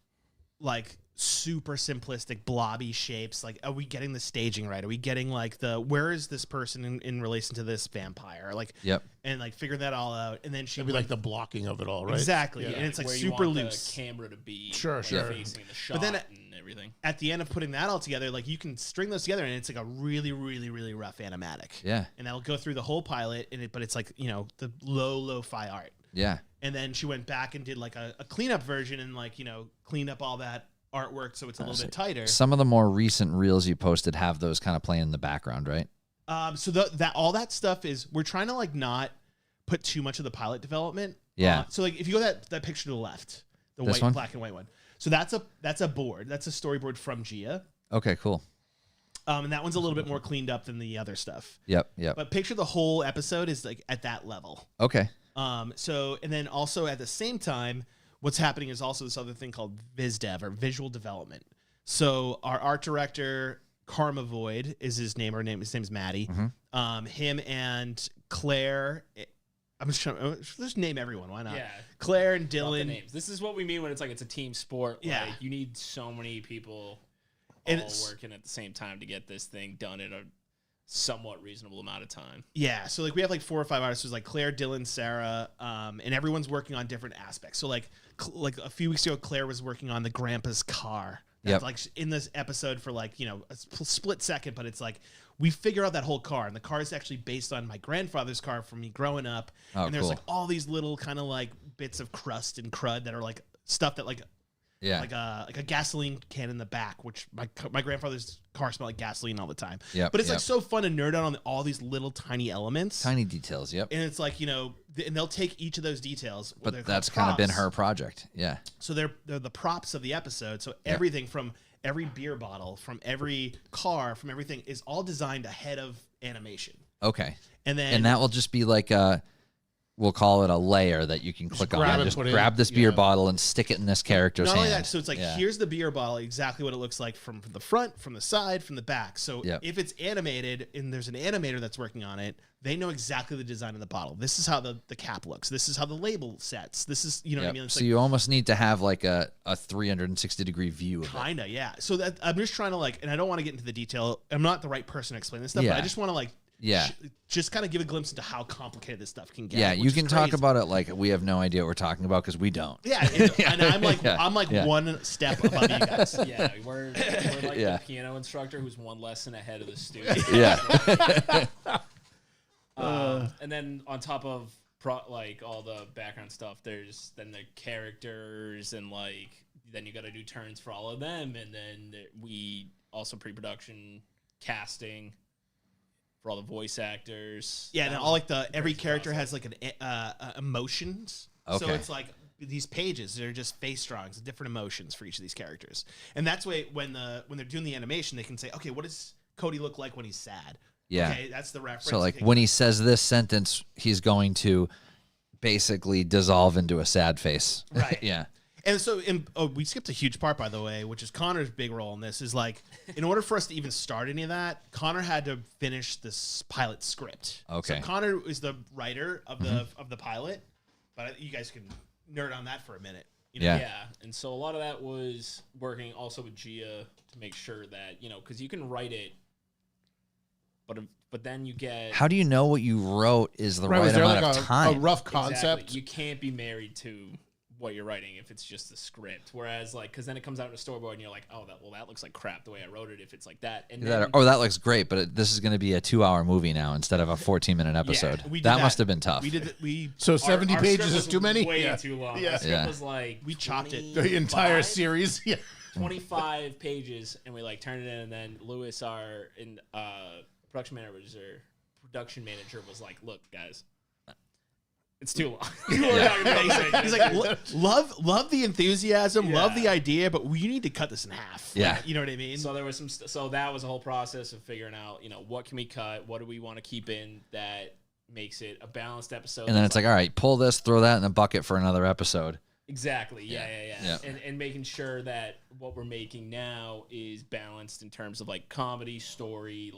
super simplistic blobby shapes. Like, are we getting the staging right? Are we getting like where is this person in relation to this vampire? Like, Yep. and like figure that all out. And then she It'd be went- like the blocking of it all, right? exactly, Yeah. and it's like where you super want loose. The camera to be Sure, sure. facing the shot then and everything. At the end of putting that all together, like you can string those together, and it's like a really, really, really rough animatic. Yeah. And that'll go through the whole pilot, but it's like the lo-fi art. Yeah. And then she went back and did like a cleanup version and like cleaned up all that artwork so it's a little bit tighter. Some of the more recent reels you posted have those kind of playing in the background, right? So that all that stuff is we're trying to like not put too much of the pilot development. Yeah. So like if you go that picture to the left, the This white one? black and white one. So that's a board. That's a storyboard from Gia. Okay, cool. And that one's a little bit more cleaned up than the other stuff. Yep. Yep. But picture the whole episode is like at that level. Okay. So and then also at the same time, what's happening is also this other thing called VizDev or visual development. So our art director Karma Void is his name. His name's Maddie. Mm-hmm. Him and Claire. I'm just trying to just name everyone. Why not? Yeah. Claire and Drop the Dylan. names. This is what we mean when it's like it's a team sport. Yeah. Like, you need so many people And all it's- working at the same time to get this thing done at somewhat reasonable amount of time. Yeah, so like we have like 4 or 5 artists, like Claire, Dylan, Sarah, and everyone's working on different aspects. So like a few weeks ago, Claire was working on the grandpa's car. That's like in this episode for like, a split second, but it's like we figure out that whole car, and the car is actually based on my grandfather's car from me growing up. And there's like all these little kind of like bits of crust and crud that are like stuff that like like a gasoline can in the back, which my grandfather's car smelled like gasoline all the time. Yep, But it's like so fun to nerd out on all these little tiny elements. Tiny details, yep. And it's like, and they'll take each of those details. But that's kind of been her project. Yeah. So they're the props of the episode. So everything from every beer bottle, from every car, from everything is all designed ahead of animation. Okay. And then And that will just be like we'll call it a layer that you can click grab on. it, Just put it grab in. this beer bottle and stick it in this character's not hand. only that, so it's like here's the beer bottle, exactly what it looks like from the front, from the side, from the back. So if it's animated and there's an animator that's working on it, they know exactly the design of the bottle. This is how the cap looks. This is how the label sets. This is, what I mean? It's So like, you almost need to have like a 360-degree view of it. kinda, yeah. So that I'm just trying to and I don't want to get into the detail. I'm not the right person to explain this stuff, but I just want to just kind of give a glimpse into how complicated this stuff can get. Yeah, which you is can talk crazy. about it like we have no idea what we're talking about because we don't. Yeah, and I'm like Yeah. one step above you guys. Yeah, we're like the piano instructor who's one lesson ahead of the student. Yeah. And then on top of all the background stuff, there's then the characters and then you got to do turns for all of them, and then we also pre-production casting for all the voice actors. Yeah, and all every character has like an emotions. So Okay. it's like these pages, they're just face drawings of different emotions for each of these characters. And that's why when they're doing the animation, they can say, okay, what does Cody look like when he's sad? Yeah. Okay, that's the reference. So like Okay, when he says this sentence, he's going to basically dissolve into a sad face. Right. Yeah. And so, we skipped a huge part, by the way, which is Connor's big role in this. Is like, in order for us to even start any of that, Connor had to finish this pilot script. Okay. So Connor is the writer of the pilot, but you guys can nerd on that for a minute. Yeah. Yeah, and so a lot of that was working also with Gia to make sure that because you can write it, but then you get How do you know what you wrote is the right was there amount like of a time? rough Exactly. concept? You can't be married to what you're writing if it's just the script. Whereas because then it comes out in a storyboard and you're like, oh, that looks like crap the way I wrote it. If it's like that, and then, That looks great, but this is going to be a 2-hour movie now instead of a 14-minute episode. we did that must have been tough. We did. So 70 our pages script is was too many? Way Yeah. too long. Yeah. Our script Yeah. was like We chopped it. The entire 25 series. Yeah. 25 pages, and we turned it in, and then Lewis, our production manager, was like, "Look, guys, it's too long." He's like, love the enthusiasm, love the idea, but we need to cut this in half. Yeah. You know what I mean? So there was so that was a whole process of figuring out, what can we cut, what do we want to keep in that makes it a balanced episode, And then it's like, all right, pull this, throw that in the bucket for another episode. exactly, yeah. Yeah. And making sure that what we're making now is balanced in terms of comedy, story,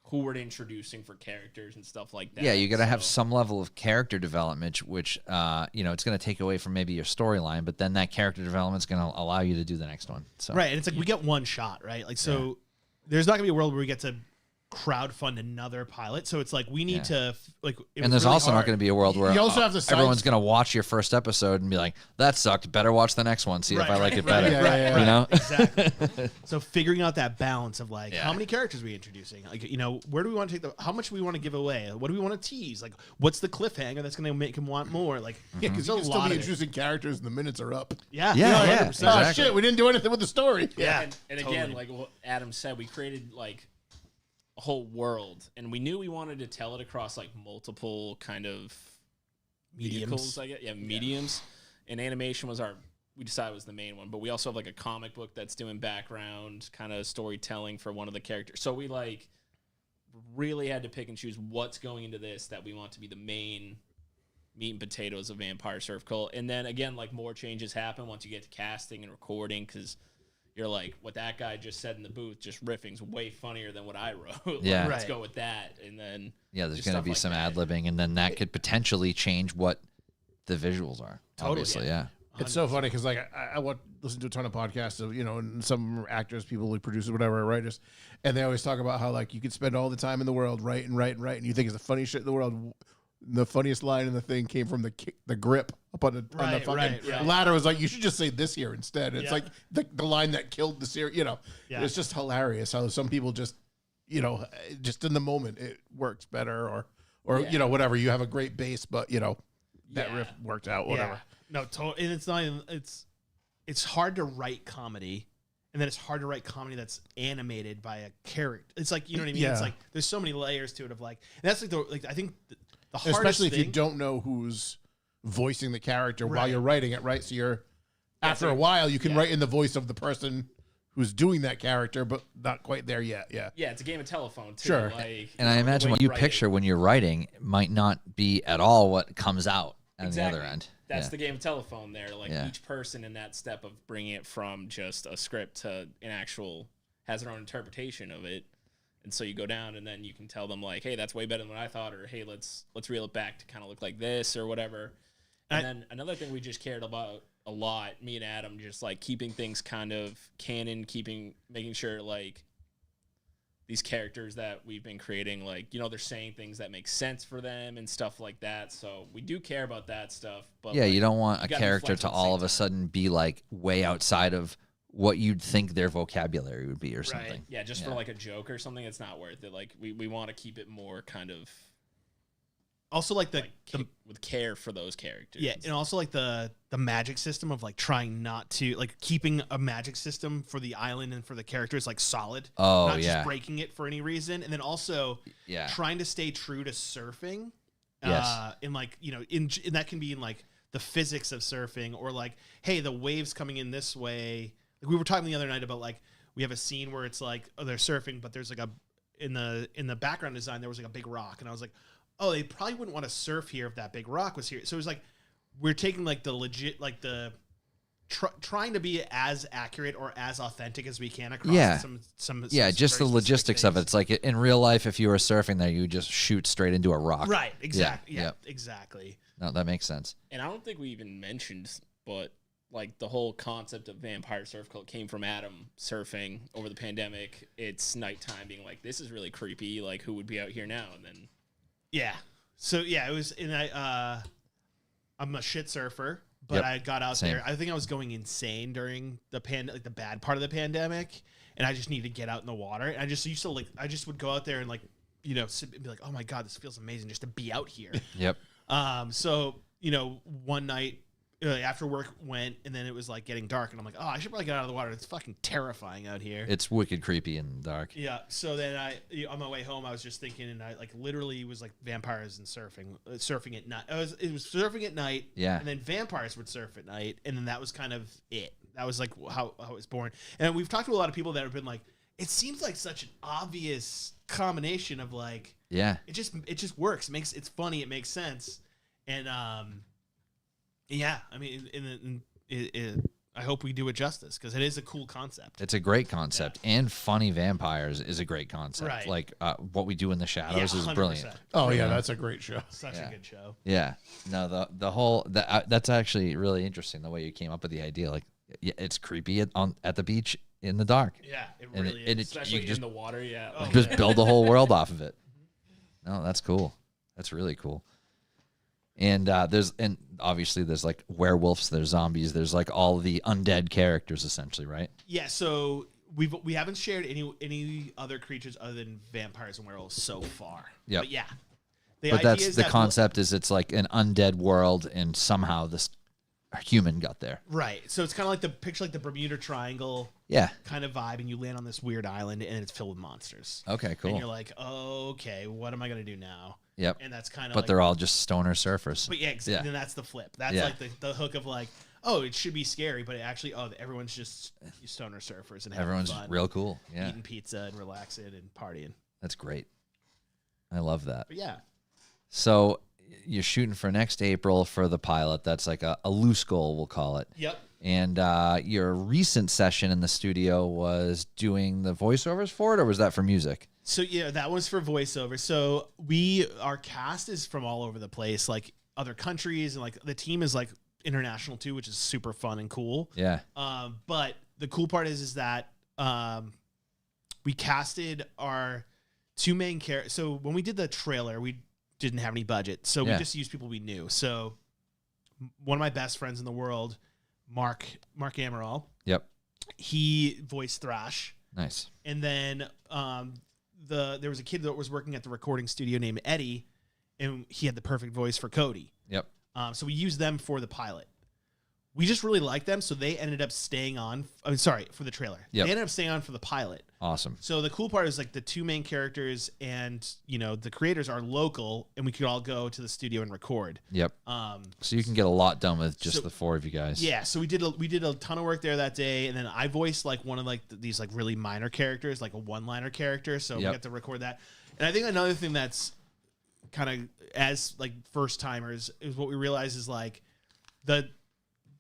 who we're introducing for characters and stuff like that. Yeah, you got to have So- some level of character development, which it's going to take away from maybe your storyline, but then that character development's going to allow you to do the next one. So Right, and it's like we get one shot, right? So there's not gonna be a world where we get to crowdfund another pilot. So it's like we need to And there's also not going to be a world where You also have the everyone's sides- going to watch your first episode and be like, that sucked. Better watch the next one. See if I like it right, better. yeah, You know? exactly. So figuring out that balance of Yeah. how many characters are we introducing? Where do we want to take how much do we want to give away? What do we want to tease? What's the cliffhanger that's going to make him want more? Yeah, there's because a you can still lot be of it. introducing characters and the minutes are up. Yeah, Yeah, 100%. Oh, exactly. shit, we didn't do anything with the story. Yeah, And totally. again, like what Adam said, we created a whole world, and we knew we wanted to tell it across multiple kind of Mediums. vehicles, I guess. Yeah, mediums. And animation we decided was the main one, but we also have a comic book that's doing background kind of storytelling for one of the characters. So we really had to pick and choose what's going into this that we want to be the main meat and potatoes of Vampire Surf Cult. And then again, more changes happen once you get to casting and recording, because you're like, what that guy just said in the booth, just riffing's way funnier than what I wrote. Yeah. Let's Right. go with that. And then Yeah, there's just going to stuff be like some that. ad-libbing, and then that could potentially change what the visuals are. Totally, Obviously, yeah. It's so funny because like I listen to a ton of podcasts of, and some actors, people like producers, whatever, writers, and they always talk about how like you could spend all the time in the world writing, and you think it's the funniest shit in the world. The funniest line in the thing came from the grip up on the fucking ladder. Was like, you should just say this here instead. It's like the line that killed the series. It's just hilarious how some people just just in the moment it works better or whatever. You have a great base, but that riff worked out. Whatever. No, and it's not even, it's hard to write comedy, and then it's hard to write comedy that's animated by a character. It's like, you know what I mean? Yeah. It's like there's so many layers to it of like, and that's like I think the hardest Especially if thing, you don't know who's voicing the character while Right. you're writing it, right? So you're after a while you can write in the voice of the person who's doing that character, but not quite there yet. Yeah. Yeah, it's a game of telephone too. Sure. Like, And I the imagine way what you write picture it. when you're writing might not be at all what comes out on Exactly. the other end. That's Yeah. the game of telephone there. Like Yeah. each person in that step of bringing it from just a script to an actual has their own interpretation of it. And so you go down and then you can tell them like, hey, that's way better than what I thought, or hey, let's reel it back to kind of look like this or whatever. And then another thing we just cared about a lot, me and Adam, just like keeping things kind of canon, making sure like these characters that we've been creating, like, they're saying things that make sense for them and stuff like that. So we do care about that stuff. But Yeah, like, you don't want you a gotta be character to flexible at the all same of a time. sudden be like way outside of what you'd think their vocabulary would be or something. Yeah, just for like a joke or something, it's not worth it. Like we want to keep it more kind of also like the with care for those characters. yeah, and also like the magic system of like trying not to like keeping a magic system for the island and for the characters like solid. Oh, not yeah. just breaking it for any reason, and then also Yeah. trying to stay true to surfing. Yes. In like in that can be in like the physics of surfing, or like, hey, the waves coming in this way. Like we were talking the other night about like we have a scene where it's like, oh, they're surfing, but there's like in the background design there was like a big rock, and I was like, oh, they probably wouldn't want to surf here if that big rock was here. So it was like we're taking like the legit like the trying to be as accurate or as authentic as we can across Yeah. some Yeah, just the very specific logistics of it. things. It's like in real life, if you were surfing there, you would just shoot straight into a rock. Right, exactly. Yeah, Yep. exactly. No, that makes sense. And I don't think we even mentioned, but like the whole concept of Vampire Surf Cult came from Adam surfing over the pandemic. It's nighttime being like, this is really creepy. Like, who would be out here now? And then Yeah. So yeah, it was, and I'm a shit surfer, but Yep. I got out Same. there. I think I was going insane during the the bad part of the pandemic, and I just needed to get out in the water. And I just used to I just would go out there and like, sit and be like, oh my god, this feels amazing just to be out here. Yep. So one night after work went, and then it was like getting dark, and I'm like, oh, I should probably get out of the water. It's fucking terrifying out here. It's wicked creepy and dark. Yeah. So then on my way home, I was just thinking, and I like literally was like vampires and surfing at night. It was surfing at night. Yeah. And then vampires would surf at night, and then that was kind of it. That was like how it was born. And we've talked to a lot of people that have been like, it seems like such an obvious combination of like, Yeah. it just works. It's funny. It makes sense. And yeah, I mean, I hope we do it justice because it is a cool concept. It's a great concept, and funny vampires is a great concept. Right. Like what we do in the shadows is 100%. brilliant. Oh yeah, that's a great show. Such Yeah. a good show. Yeah. No, the whole that's actually really interesting the way you came up with the idea. Like, yeah, it's creepy at the beach in the dark. Yeah, it And really it- is. especially you just- in the water. Yeah. Oh, Just build the whole world off of it. No, that's cool. That's really cool. And and obviously there's like werewolves, there's zombies, there's like all the undead characters essentially, right? Yeah, so we haven't shared any other creatures other than vampires and werewolves so far. Yep. But yeah. But that's the concept is it's like an undead world and somehow this human got there. Right. So it's kind of like the picture like the Bermuda Triangle Yeah. kind of vibe, and you land on this weird island and it's filled with monsters. Okay, And cool. you're like, oh, okay, what am I gonna do now? Yep. And that's kind of But like, they're all just stoner surfers. but yeah, exactly. Then that's the flip. That's Yeah. like the hook of like, oh, it should be scary, but actually, everyone's just stoner surfers and having Everyone's fun, real cool. Yeah. eating pizza and relaxing and partying. That's great. I love that. But yeah. So you're shooting for next April for the pilot. That's like a loose goal, we'll call it. Yep. And your recent session in the studio was doing the voiceovers for it, or was that for music? So yeah, that was for voiceover. So our cast is from all over the place, like other countries, and like the team is like international too, which is super fun and cool. Yeah. But the cool part is that we casted our 2 main characters. So when we did the trailer, we didn't have any budget, so we just used people we knew. So one of my best friends in the world, Mark Amaral. Yep. He voiced Thrash. Nice. And then there was a kid that was working at the recording studio named Eddie, and he had the perfect voice for Cody. Yep. So we used them for the pilot. We just really liked them, so they ended up staying on. For the trailer. Yep. They ended up staying on for the pilot. Awesome. So the cool part is like the 2 main characters and the creators are local, and we could all go to the studio and record. Yep. So you can get a lot done with just the 4 of you guys. Yeah, so we did a ton of work there that day, and then I voiced like one of like these like really minor characters, like a one-liner character. So we got to record that. And I think another thing that's kind of as like first timers is what we realize is like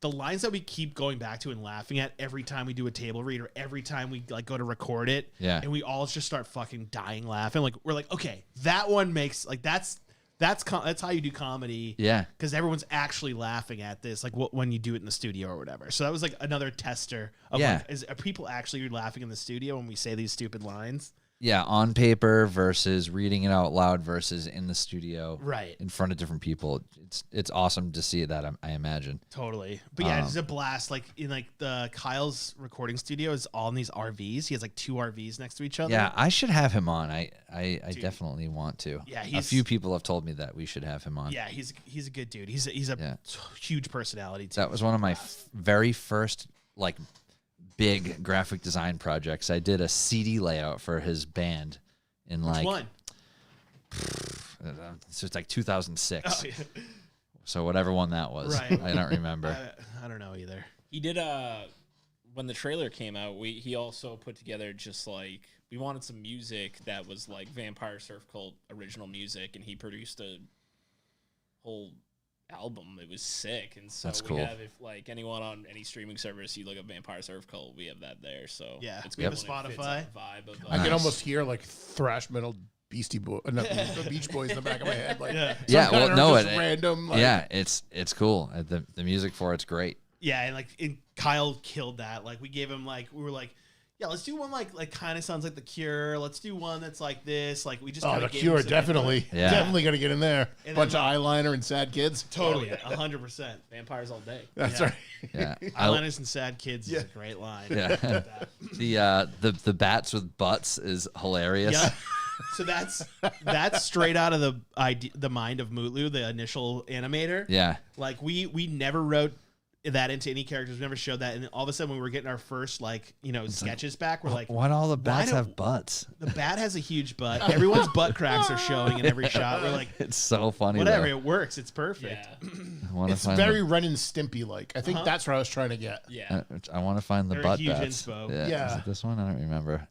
the lines that we keep going back to and laughing at every time we do a table read or every time we like go to record it. Yeah. And we all just start fucking dying laughing. Like we're like, okay, that one makes like that's how you do comedy. Yeah. Because everyone's actually laughing at this, like when you do it in the studio or whatever. So that was like another tester of like, are people actually laughing in the studio when we say these stupid lines? Yeah, on paper versus reading it out loud versus in the studio, Right. in front of different people. It's awesome to see that. I imagine. Totally, but yeah, it's a blast. Like in like the Kyle's recording studio is all in these RVs. He has like 2 RVs next to each other. Yeah, I should have him on. I definitely want to. Yeah, a few people have told me that we should have him on. Yeah, he's a good dude. He's a huge personality too. That was one of my very first like big graphic design projects. I did a CD layout for his band in Which like one? So it's like 2006. Oh, yeah. So whatever one that was, Right. I don't remember. I don't know either. He did when the trailer came out, he also put together just like we wanted some music that was like Vampire Surf Cult original music, and he produced a whole album. It was sick, and so That's we cool. have, if like anyone on any streaming service, you look up Vampire Surf Cult, we have that there. So Yeah. it's We have cool a and it fits Spotify. the vibe of I can Nice. almost hear like thrash metal Beastie Boy, not the Beach Boys in the back of my head. Like, Yeah. Yeah, some kind well, of no, just it- random. Like, Yeah, it's cool. The music for it's great. Yeah, and Kyle killed that. Like we gave him like we were like, yeah, let's do one like kind of sounds like The Cure. Let's do one that's like this. Like we just Oh, kinda the gave Cure, him some definitely, input. Yeah. definitely gonna get in there. And Bunch then, of eyeliner and sad kids. Totally, 100%. vampires all day. That's Yeah. right. Yeah, Eyeliners and sad kids is a great line. Yeah. the bats with butts is hilarious. Yeah. So that's straight out of the mind of Mutlu, the initial animator. Yeah. Like we never wrote that into any characters. We never showed that, and all of a sudden when we were getting our first sketches back, we're like, Why do all the bats don't- have butts? the bat has a huge butt. Everyone's butt cracks are showing in every shot. We're like, It's so funny. whatever, though. it works. It's perfect. Yeah, I want to It's find very Ren and Stimpy like. I think that's what I was trying to get. yeah. I want to find the They're a butt huge bats. inspo. Yeah. Is Yeah. it this one? I don't remember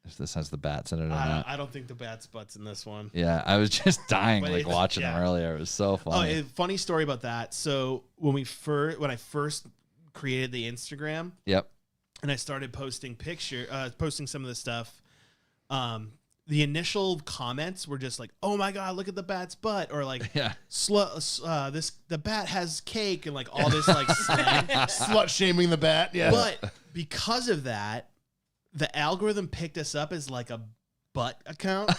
if this has the bats in it or not. I don't think the bat's butt's in this one. Yeah, I was just dying But like it's- watching them yeah. earlier. It was so Oh, funny. funny story about that. So when I first created the Instagram Yep. and I started posting posting some of the stuff, the initial comments were just like, "Oh my god, look at the bat's butt," or like, Yeah. the bat has cake," and like all this like slang. Slut shaming the bat. Yeah. But because of that, the algorithm picked us up as like a butt account,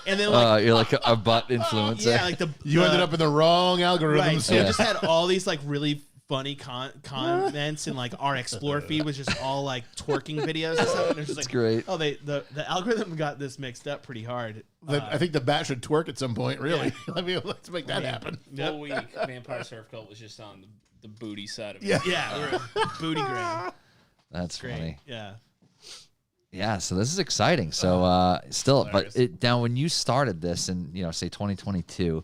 and then like You're like a butt influencer. yeah, like you ended up in the wrong algorithm. right. So Yeah. we just had all these like really funny comments, and like our explore feed was just all like twerking videos and stuff. And it's just That's like, great. oh, the algorithm got this mixed up pretty hard. I think the bat should twerk at some point. Really, let's make that happen. Full week, Vampire Surf Cult was just on the booty side of it. Yeah. Yeah, we're a booty gram. That's Great. funny. Yeah. Yeah, so this is exciting. So still, but now when you started this in, say 2022,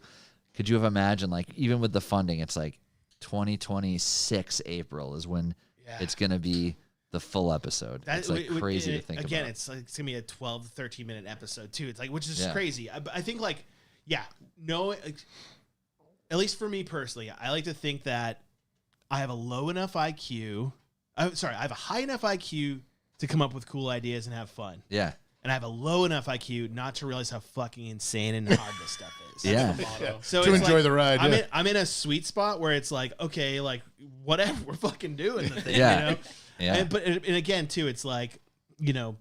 could you have imagined, like, even with the funding, it's like 2026 April is when it's going to be the full episode. It's like crazy to think again, about. it's gonna be a 12 to 13 minute episode too. It's like, which is Yeah. crazy. I think like, at least for me personally, I like to think that I have a low enough IQ. I have a high enough IQ to come up with cool ideas and have fun. Yeah. and I have a low enough IQ not to realize how fucking insane and hard this stuff is. Yeah. So To it's enjoy like, the ride, I'm, yeah. I'm in a sweet spot where it's like, okay, like whatever, we're fucking doing the thing, Yeah. you know? Yeah. And again, too, it's like, you know,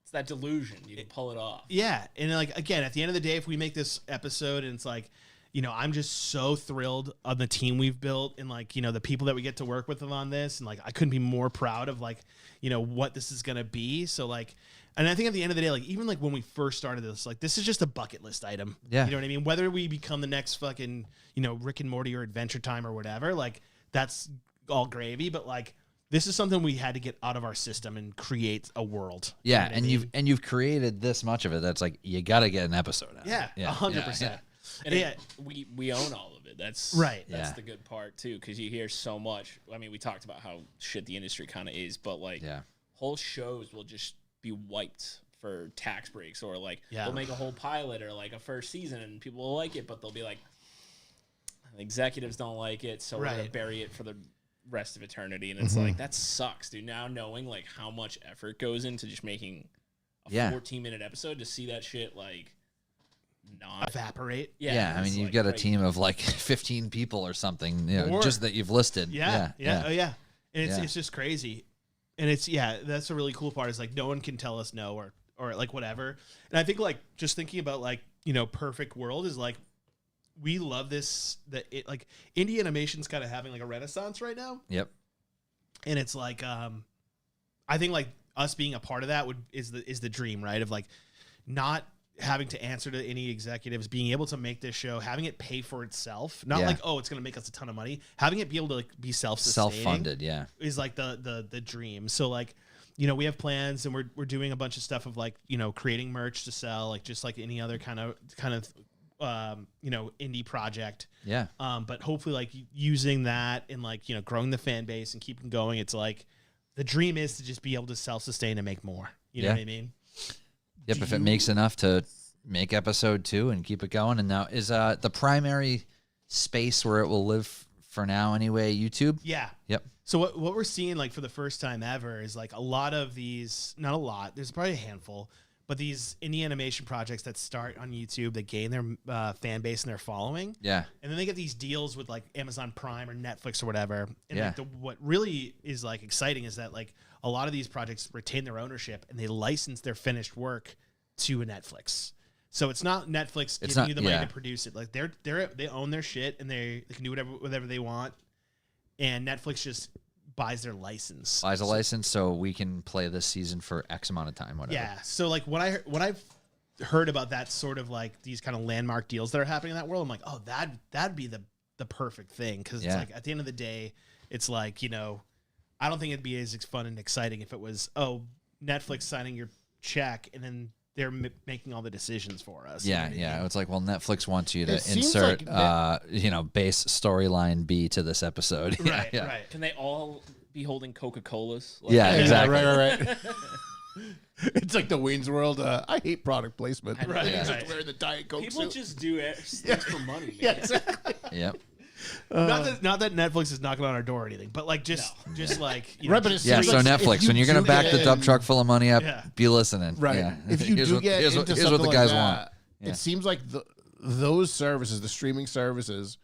It's that delusion. You can pull it off. yeah. And like, again, at the end of the day, if we make this episode and it's like, you know, I'm just so thrilled on the team we've built and like, you know, the people that we get to work with on this. And like, I couldn't be more proud of like, you know, what this is going to be. So like, and I think at the end of the day, like even like when we first started this, like this is just a bucket list item. Yeah. You know what I mean? Whether we become the next fucking, you know, Rick and Morty or Adventure Time or whatever, like that's all gravy. But like, this is something we had to get out of our system and create a world. You know Yeah, what I and mean? you've created this much of it that's like you got to get an episode out. Yeah, yeah, 100%. yeah. And Yeah. we own all of it. That's Right. That's Yeah. the good part too, because you hear so much. I mean, we talked about how shit the industry kind of is, but like Yeah. whole shows will just be wiped for tax breaks, or like Yeah. they'll make a whole pilot or like a first season and people will like it, but they'll be like, the executives don't like it, so we're gonna Right. bury it for the rest of eternity. And it's like that sucks, dude. Now knowing like how much effort goes into just making a Yeah. 14-minute episode, to see that shit like not Evaporate. Yeah, I it's, mean, you've like, got a right- team of like 15 people or something, you know, Or- just that you've listed. Yeah, yeah, oh yeah. And Yeah. it's just crazy, and it's that's a really cool part. Is like no one can tell us no or like whatever. And I think like just thinking about like you know perfect world is like we love this that it like indie animation's kind of having like a renaissance right now, Yep. and it's like I think like us being a part of that is the dream, right? Of like not having to answer to any executives, being able to make this show, having it pay for itself, not Yeah. like, oh, it's going to make us a ton of money, having it be able to like be self-sustaining Self-funded. Yeah. is like the dream. So like, you know, we have plans and we're doing a bunch of stuff of like, you know, creating merch to sell, like just like any other kind of you know, indie project. Yeah. But hopefully like using that and like, you know, growing the fan base and keeping going. It's like the dream is to just be able to self-sustain and make more. You know Yeah. what I mean? Yep. Do If it you- makes enough to make episode 2 and keep it going. And now is the primary space where it will live for now anyway, YouTube? Yeah. Yep. So what we're seeing like for the first time ever is like a lot of these, not a lot, there's probably a handful, but these indie animation projects that start on YouTube, that gain their fan base and their following, Yeah. and then they get these deals with like Amazon Prime or Netflix or whatever. And Yeah. like what really is like exciting is that like a lot of these projects retain their ownership and they license their finished work to a Netflix. So it's not Netflix It's giving not- you the money yeah. to produce it. Like they own their shit and they can do whatever they want. And Netflix just buys their license. Buys a license so we can play this season for X amount of time, whatever. Yeah. So like when I've heard about that sort of like these kind of landmark deals that are happening in that world, I'm like, oh, that'd be the perfect thing. Cause it's Yeah. like at the end of the day, it's like, you know, I don't think it'd be as fun and exciting if it was, oh, Netflix signing your check and then they're making all the decisions for us. You know Yeah, what I yeah. mean? It's like, well, Netflix wants you to It seems insert, like you know, base storyline B to this episode. Yeah, Right, yeah. right. Can they all be holding Coca-Colas? Yeah, exactly. Right. It's like the Wayne's World. I hate product placement. Right, He's just right. wearing the Diet Coke People suit. just do things for money, man. Yeah, exactly. Yep. Not that Netflix is knocking on our door or anything, but like just like you know, Right, but just- it Yeah, seems so like if Netflix, you when you're going to do back get the dump in- truck full of money up, Yeah. be listening. Right. Yeah. If you Here's do what- get here's into what the something guys like want. that, Yeah. it seems like those services, the streaming services,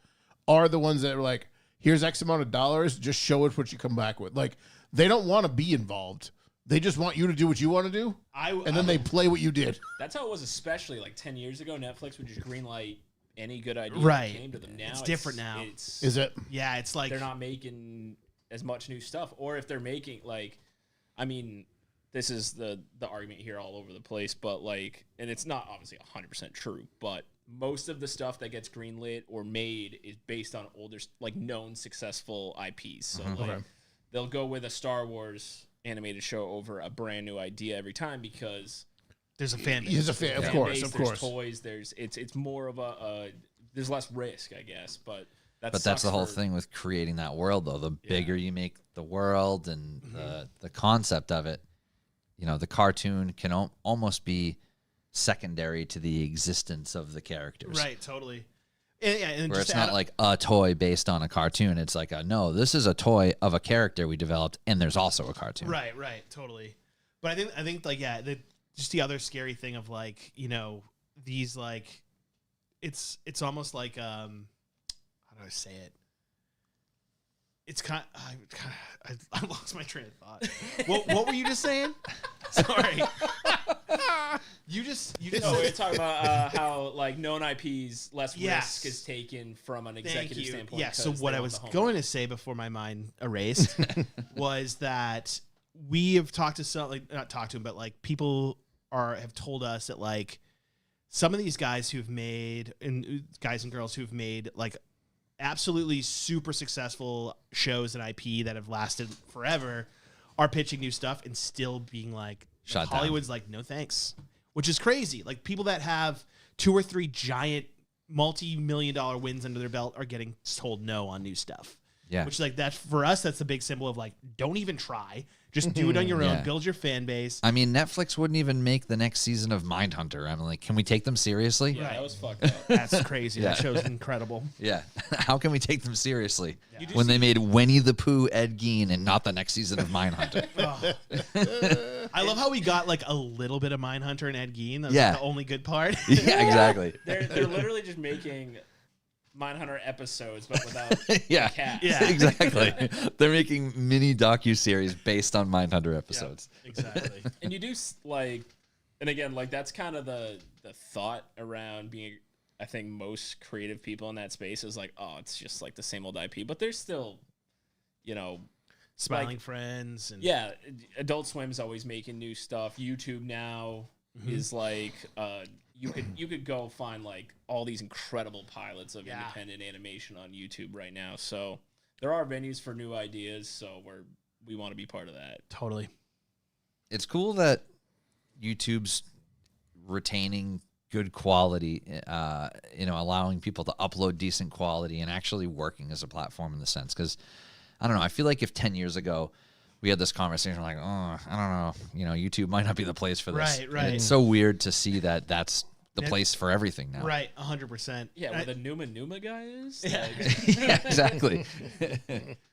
are the ones that are like, here's X amount of dollars, just show us what you come back with. Like, they don't want to be involved. They just want you to do what you want to do, and then they play what you did. That's how it was, especially like 10 years ago. Netflix would just greenlight any good idea Right. that came to them. Now It's different now. Is it? yeah, it's like They're not making as much new stuff, or if they're making like, I mean, this is the argument here all over the place, but like, and it's not obviously 100% true, but most of the stuff that gets greenlit or made is based on older, like known successful IPs. So like, they'll go with a Star Wars animated show over a brand new idea every time because there's a fan base. He's a fan, of fan course, base, of there's course. toys, it's more of a there's less risk, I guess, but But that's the whole thing with creating that world, though. The bigger you make the world and the concept of it, you know, the cartoon can almost be secondary to the existence of the characters. Right, totally. And Where just it's not like a toy based on a cartoon. It's like, no, this is a toy of a character we developed, and there's also a cartoon. right, totally. But I think like just the other scary thing of like, you know, these like, it's almost like how do I say it? It's kind. I lost my train of thought. What were you just saying? Sorry. You just. No, we're talking about how like known IPs less Yes. risk is taken from an Thank executive you. standpoint. Yeah. So 'cause what they I want was the home going to say before my mind erased was that we have talked to some, like not talked to them, but like people have told us that like some of these guys who've made and guys and girls who've made like absolutely super successful shows and IP that have lasted forever are pitching new stuff and still being like Shut down. Hollywood's like no thanks, which is crazy. Like people that have 2 or 3 giant multi-million-dollar wins under their belt are getting told no on new stuff. Yeah. Which like that for us, that's the big symbol of like, don't even try. Just do it on your own. Yeah. Build your fan base. I mean, Netflix wouldn't even make the next season of Mindhunter. I'm like, can we take them seriously? Yeah, Right. that was fucked up. That's crazy. Yeah. That show's incredible. Yeah. How can we take them seriously You do when they made Winnie the Pooh, Ed Gein, and not the next season of Mindhunter? I love how we got like a little bit of Mindhunter and Ed Gein. That was Yeah. like, the only good part. Yeah, exactly. They're literally just making Mindhunter episodes, but without Yeah. cats. Yeah. Exactly. They're making mini docuseries based on Mindhunter episodes. Exactly. And you do like, and again, like that's kind of the thought around being. I think most creative people in that space is like, oh, it's just like the same old IP, but there's still, you know, Smiling Friends. And yeah. Adult Swim's always making new stuff. YouTube now is like, you could go find like all these incredible pilots of independent animation on YouTube right now. So there are venues for new ideas. So we want to be part of that. Totally. It's cool that YouTube's retaining good quality, allowing people to upload decent quality and actually working as a platform in the sense. Because, I don't know, I feel like if 10 years ago we had this conversation, like, oh, I don't know, YouTube might not be the place for this. Right, And right. it's so weird to see that that's the place for everything now. Right. 100%. Yeah, And where the Numa guy is. Yeah. Like, Yeah, exactly.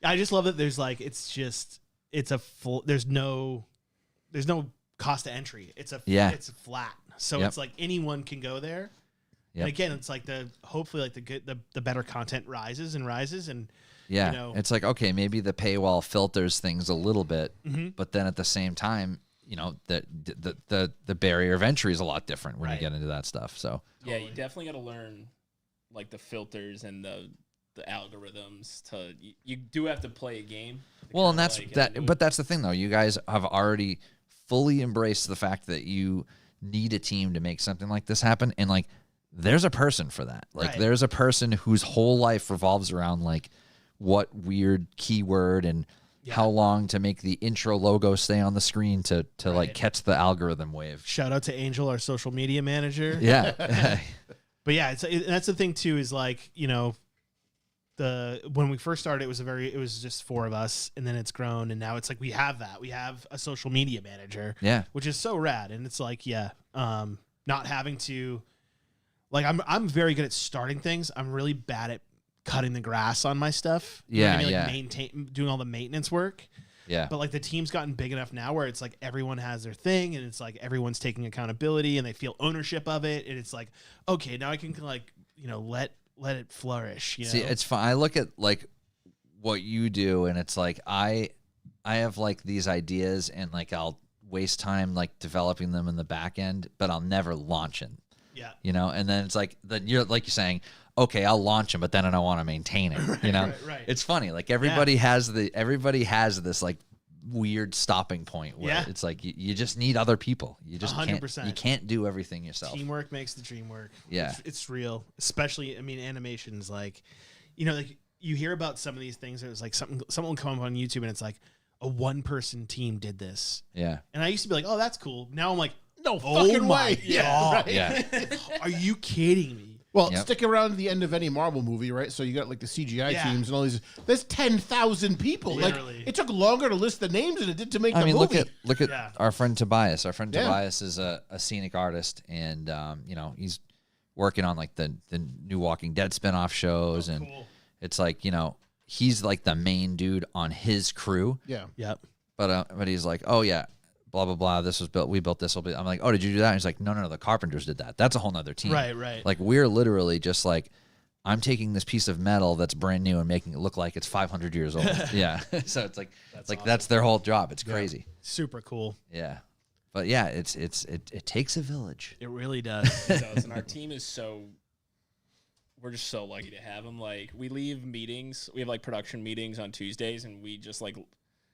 I just love that there's like there's no cost to entry. It's flat. So Yep. it's like anyone can go there. Yep. And again, it's like hopefully like the better content rises and Yeah, you know. it's like, okay, maybe the paywall filters things a little bit, Mm-hmm. but then at the same time, the barrier of entry is a lot different when Right. you get into that stuff. So yeah, you definitely got to learn like the filters and the algorithms to. You do have to play a game. to well, and kinda, that's like, that. do it. But that's the thing, though. You guys have already fully embraced the fact that you need a team to make something like this happen, and like, there's a person for that. Like, Right. there's a person whose whole life revolves around like what weird keyword and how long to make the intro logo stay on the screen to like Right. catch the algorithm wave. shout out to Angel, our social media manager. Yeah. But yeah, that's the thing too, is like, when we first started, it was just 4 of us, and then it's grown, and now it's like we have a social media manager, Yeah. which is so rad. And it's like, not having to, like, I'm very good at starting things. I'm really bad at cutting the grass on my stuff. You know what I Yeah, mean? Like doing all the maintenance work. Yeah. But like the team's gotten big enough now where it's like everyone has their thing, and it's like everyone's taking accountability and they feel ownership of it. And it's like, okay, now I can like, let it flourish. See, it's fun. I look at like what you do, and it's like I have like these ideas, and like I'll waste time like developing them in the back end, but I'll never launch them. Yeah. And then it's like you're saying, okay, I'll launch them, but then I don't want to maintain it. right. It's funny. Like everybody has this like weird stopping point where Yeah. it's like you just need other people. You just 100%. can't. You can't do everything yourself. Teamwork makes the dream work. Yeah. It's real. Especially, I mean, animations, like, like you hear about some of these things. It was like someone will come up on YouTube and it's like a 1-person team did this. Yeah. And I used to be like, oh, that's cool. Now I'm like, No oh fucking my way. God. Yeah, right. Yeah. Are you kidding me? Well, Yep. stick around to the end of any Marvel movie, right? So you got like the CGI Yeah. teams and all these. There's 10,000 people. Literally. Like it took longer to list the names than it did to make I the mean, movie. look at Yeah. our friend Tobias. Our friend Yeah. Tobias is a scenic artist, and he's working on like the new Walking Dead spinoff shows, and Cool. it's like he's like the main dude on his crew, Yeah. Yep. but he's like, oh yeah, blah blah blah. This was built. We built this. I'm like, oh, did you do that? And he's like, no, the carpenters did that. That's a whole nother team. Right. Like we're literally just like, I'm taking this piece of metal that's brand new and making it look like it's 500 years old. Yeah. So it's like that's their whole job. It's crazy. Super cool. Yeah. But yeah, it takes a village. It really does. It does. And our team is we're just so lucky to have them. Like we leave meetings, we have like production meetings on Tuesdays, and we just like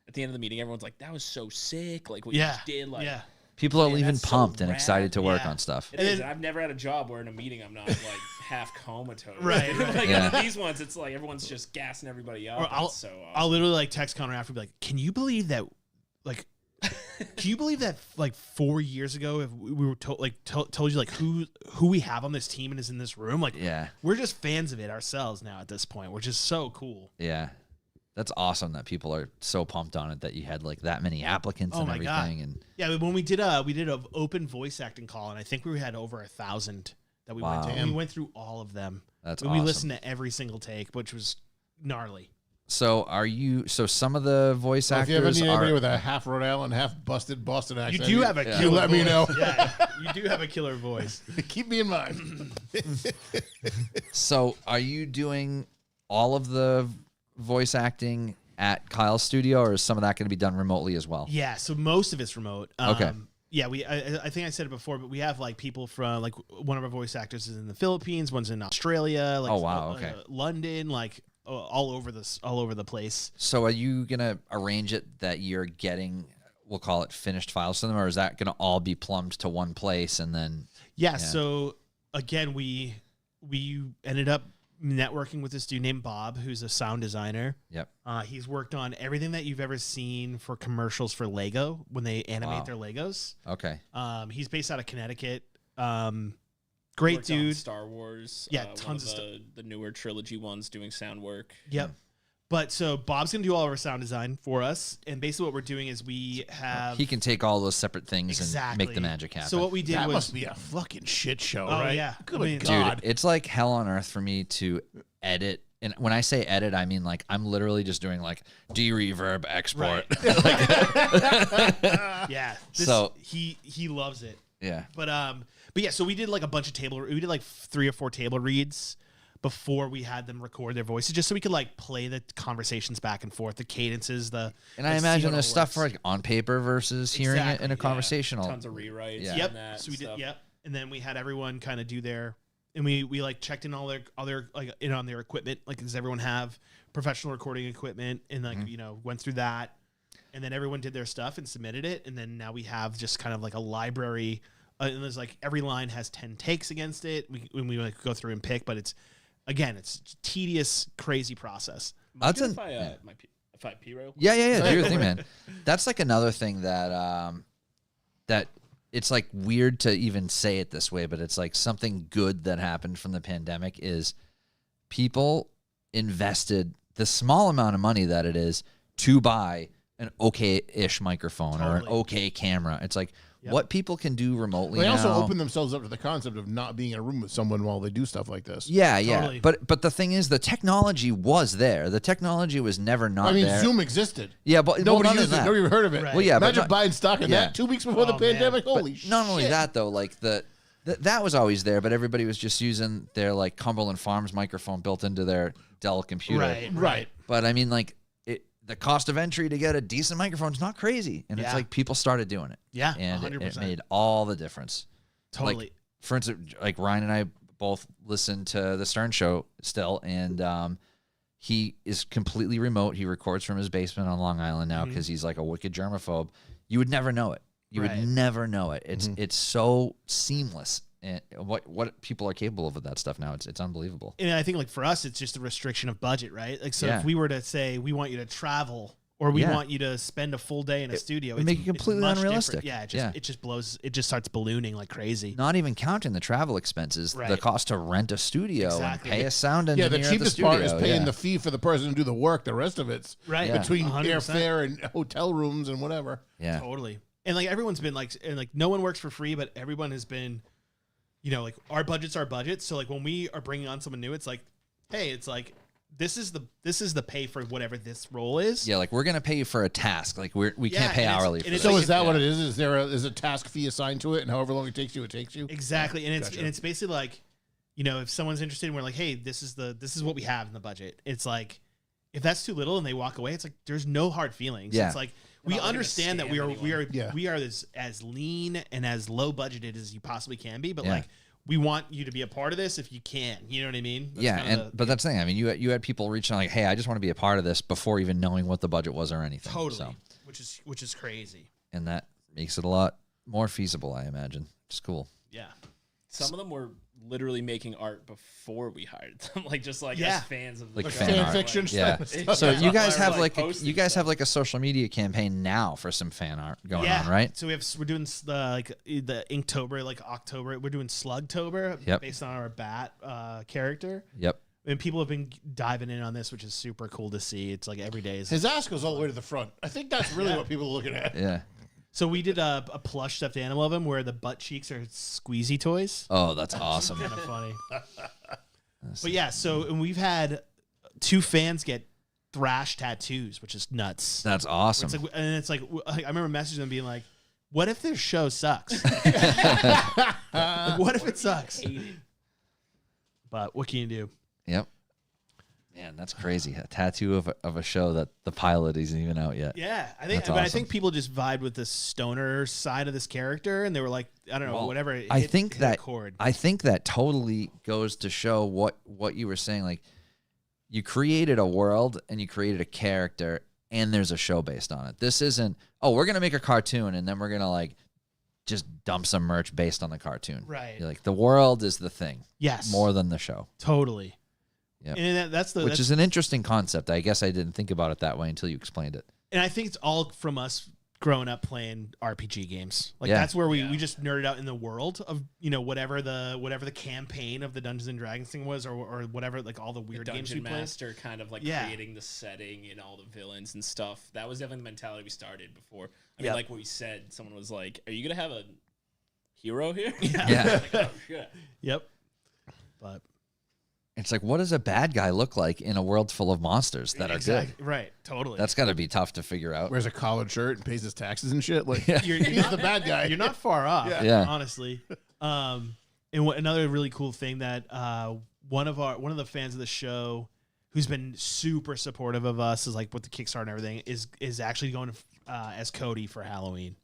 at the end of the meeting, everyone's like, "That was so sick!" Like what you just did. Like People are man, leaving that's so pumped and rad. excited to work Yeah. on stuff. it is. I've never had a job where in a meeting I'm not like half comatose. Right. Like Yeah. on these ones, it's like everyone's just gassing everybody up. Or I'll It's so awesome. I'll literally like text Connor after and be like, "Can you believe that? Like, can you believe that? Like 4 years ago, if we were told you like who we have on this team and is in this room, like Yeah. we're just fans of it ourselves now at this point, which is so cool. Yeah. That's awesome that people are so pumped on it that you had like that many applicants Oh and my everything. God. And Yeah, when we did an open voice acting call, and I think we had over 1,000 that we went to. Wow. And we went through all of them. that's We awesome. listened to every single take, which was gnarly. So some of the voice So if you ever actors need anybody are with a half Rhode Island, half busted Boston accent, You do have a Yeah. killer You let me voice. know. Yeah, you do have a killer voice. Keep me in mind. So are you doing all of the voice acting at Kyle's studio, or is some of that going to be done remotely as well? Yeah, so most of it's remote. Okay. Yeah, I think I said it before, but we have like people from like one of our voice actors is in the Philippines, one's in Australia, like Oh, wow, okay. London, like all over the place. So are you going to arrange it that you're getting, we'll call it finished files to them, or is that going to all be plumbed to one place and then? Yeah, so again, we ended up networking with this dude named Bob, who's a sound designer. Yep. He's worked on everything that you've ever seen for commercials for Lego when they animate Wow. their Legos. Okay. He's based out of Connecticut. Great Worked on dude. Star Wars. Yeah, one tons of the newer trilogy ones doing sound work. Yep. But so Bob's gonna do all of our sound design for us, and basically what we're doing is we have He can take all those separate things exactly and make the magic happen. So what we did That was must be a fucking shit show, Oh, right? yeah. Good I mean- God. Dude, it's like hell on earth for me to edit. And when I say edit, I mean like I'm literally just doing like de-reverb export. yeah. So- he loves it. Yeah. But yeah, so we did like a bunch of we did like 3 or 4 table reads before we had them record their voices, just so we could like play the conversations back and forth, the cadences, And I like, see imagine how it there's stuff for works. like on paper versus hearing it Exactly, in a yeah. conversational. Tons of rewrites. Yeah. and Yep. that So we did. stuff. Yep. And then we had everyone kind of do their, and we like checked in all their like in on their equipment. Like, does everyone have professional recording equipment? And like went through that, and then everyone did their stuff and submitted it. And then now we have just kind of like a library. And there's like every line has 10 takes against it. When we like go through and pick, but it's tedious, crazy process. That's Good an- if I, yeah. if I P-roll? Yeah. Do your thing, man. That's like another thing that that it's like weird to even say it this way, but it's like something good that happened from the pandemic is people invested the small amount of money that it is to buy an okay-ish microphone or an Totally. okay camera. It's like what people can do remotely They now. also open themselves up to the concept of not being in a room with someone while they do stuff like this. Yeah. Totally. But the thing is, the technology was there. The technology was never not I mean, there. Zoom existed. Yeah, but Nobody none of used it. that. Nobody even heard of it. Right. Well, yeah, but Imagine not- buying stock in yeah. that 2 weeks before the Oh, man. pandemic. But Holy shit. not only that though, like that was always there, but everybody was just using their like Cumberland Farms microphone built into their Dell computer. Right. But I mean, like the cost of entry to get a decent microphone is not crazy, and it's Yeah. like people started doing it. Yeah, and 100%. it made all the difference. Totally. Like, for instance, like Ryan and I both listen to the Stern Show still, and he is completely remote. He records from his basement on Long Island now because he's like a wicked germaphobe. You would never know it. You Right. would never know it. It's so seamless. And what people are capable of with that stuff now, it's unbelievable. And I think like for us, it's just a restriction of budget, right? Like, so Yeah. if we were to say we want you to travel or we Yeah. want you to spend a full day in a studio, would make it completely much unrealistic. different. Yeah. It just blows. It just starts ballooning like crazy. Not even counting the travel expenses, the Right. cost to rent a studio Exactly. and pay a sound Yeah, engineer the at the cheapest studio. part is paying yeah. the fee for the person to do the work. The rest of it's Right. Yeah. between 100%. airfare and hotel rooms and whatever. Yeah. Totally. And like everyone's been like, and like no one works for free, but everyone has been, like our budget's our budget. So like when we are bringing on someone new, it's like, hey, it's like this is the pay for whatever this role is. Yeah, like we're gonna pay you for a task. Like we Yeah, can't pay and it's- hourly and for it's this. So like is that if- what it is? Is a task fee assigned to it, and however long it takes you, it takes you? Exactly, and Gotcha. it's basically like, you know, if someone's interested and we're like, hey, this is what we have in the budget. It's like, if that's too little and they walk away, it's like there's no hard feelings. Yeah. It's like We're we not looking to understand that we scam are Yeah. we are as lean and as low budgeted as you possibly can be, but Yeah. like we want you to be a part of this if you can. You know what I mean? That's Yeah, kinda and but that's the thing. I mean, you had people reaching out like, "Hey, I just want to be a part of this," before even knowing what the budget was or anything. totally, So, which is crazy. and that makes it a lot more feasible, I imagine. It's cool. Yeah. Some of them were literally making art before we hired them, like just like Yeah. as fans of the Like show. fan art. fiction Yeah. stuff. So you guys Or, have like, like posting you guys stuff. have like a social media campaign now for some fan art going on, right? So we're doing like the Inktober, like October. We're doing Slugtober Yep. based on our Bat character. Yep. And people have been diving in on this, which is super cool to see. It's like every day is. His ass goes all the way to the front. I think that's really what people are looking at. Yeah. So we did a plush stuffed animal of him where the butt cheeks are squeezy toys. Oh, that's awesome. Kind of funny. But yeah, so and we've had 2 fans get thrash tattoos, which is nuts. That's awesome. It's like, and it's like I remember messaging them being like, "What if their show sucks? Like, what if it sucks?" But what can you do? Yep. Man, that's crazy. A tattoo of a show that the pilot isn't even out yet. Yeah, I think, That's but I awesome. think people just vibed with the stoner side of this character, and they were like, I don't know, Well, whatever. it I hit- think hit a that chord. I think that totally goes to show what you were saying. Like, you created a world and you created a character, and there's a show based on it. This isn't, oh, we're gonna make a cartoon and then we're gonna like just dump some merch based on the cartoon. Right. You're like, the world is the thing Yes, more than the show, totally. Yep. And that's the which that's, is an interesting concept. I guess I didn't think about it that way until you explained it. and I think it's all from us growing up playing RPG games. Like Yeah. that's where we Yeah. just nerded out in the world of whatever the campaign of the Dungeons and Dragons thing was, or whatever, like all the The weird games we Dungeon played. Master kind of like Yeah. creating the setting and all the villains and stuff. That was definitely the mentality we started before. I mean, Yep. like what we said, someone was like, "Are you gonna have a hero here?" Yeah. Like, oh, shit. Yep. But It's like, what does a bad guy look like in a world full of monsters that are good? right, totally. That's got to be tough to figure out. Wears a collared shirt and pays his taxes and shit. Like you're he's not the bad guy. You're not far off, Yeah. honestly. And another really cool thing that one of the fans of the show, who's been super supportive of us, is like with the Kickstarter and everything, is actually going as Cody for Halloween.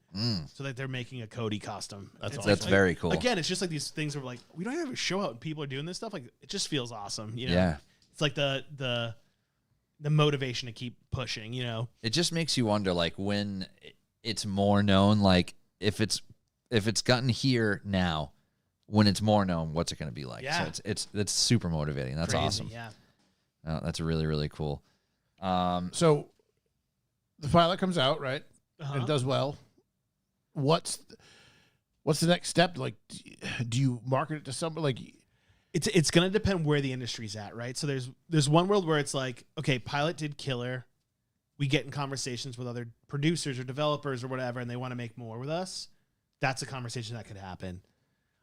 So that they're making a Cody costume. That's It's awesome. That's very cool. Again, it's just like these things where like we don't have a show out and people are doing this stuff. Like it just feels awesome. You know? Yeah. It's like the motivation to keep pushing. You know. It just makes you wonder, like, when it's more known, like if it's gotten here now, when it's more known, what's it going to be like? Yeah. So it's super motivating. That's Crazy, awesome. Yeah. Oh, that's really, really cool. So the pilot comes out, right? Uh-huh. And it does well. What's the next step? Like, do you market it to somebody? Like, It's gonna depend where the industry's at, right? So there's one world where it's like, okay, pilot did killer. We get in conversations with other producers or developers or whatever, and they want to make more with us. That's a conversation that could happen.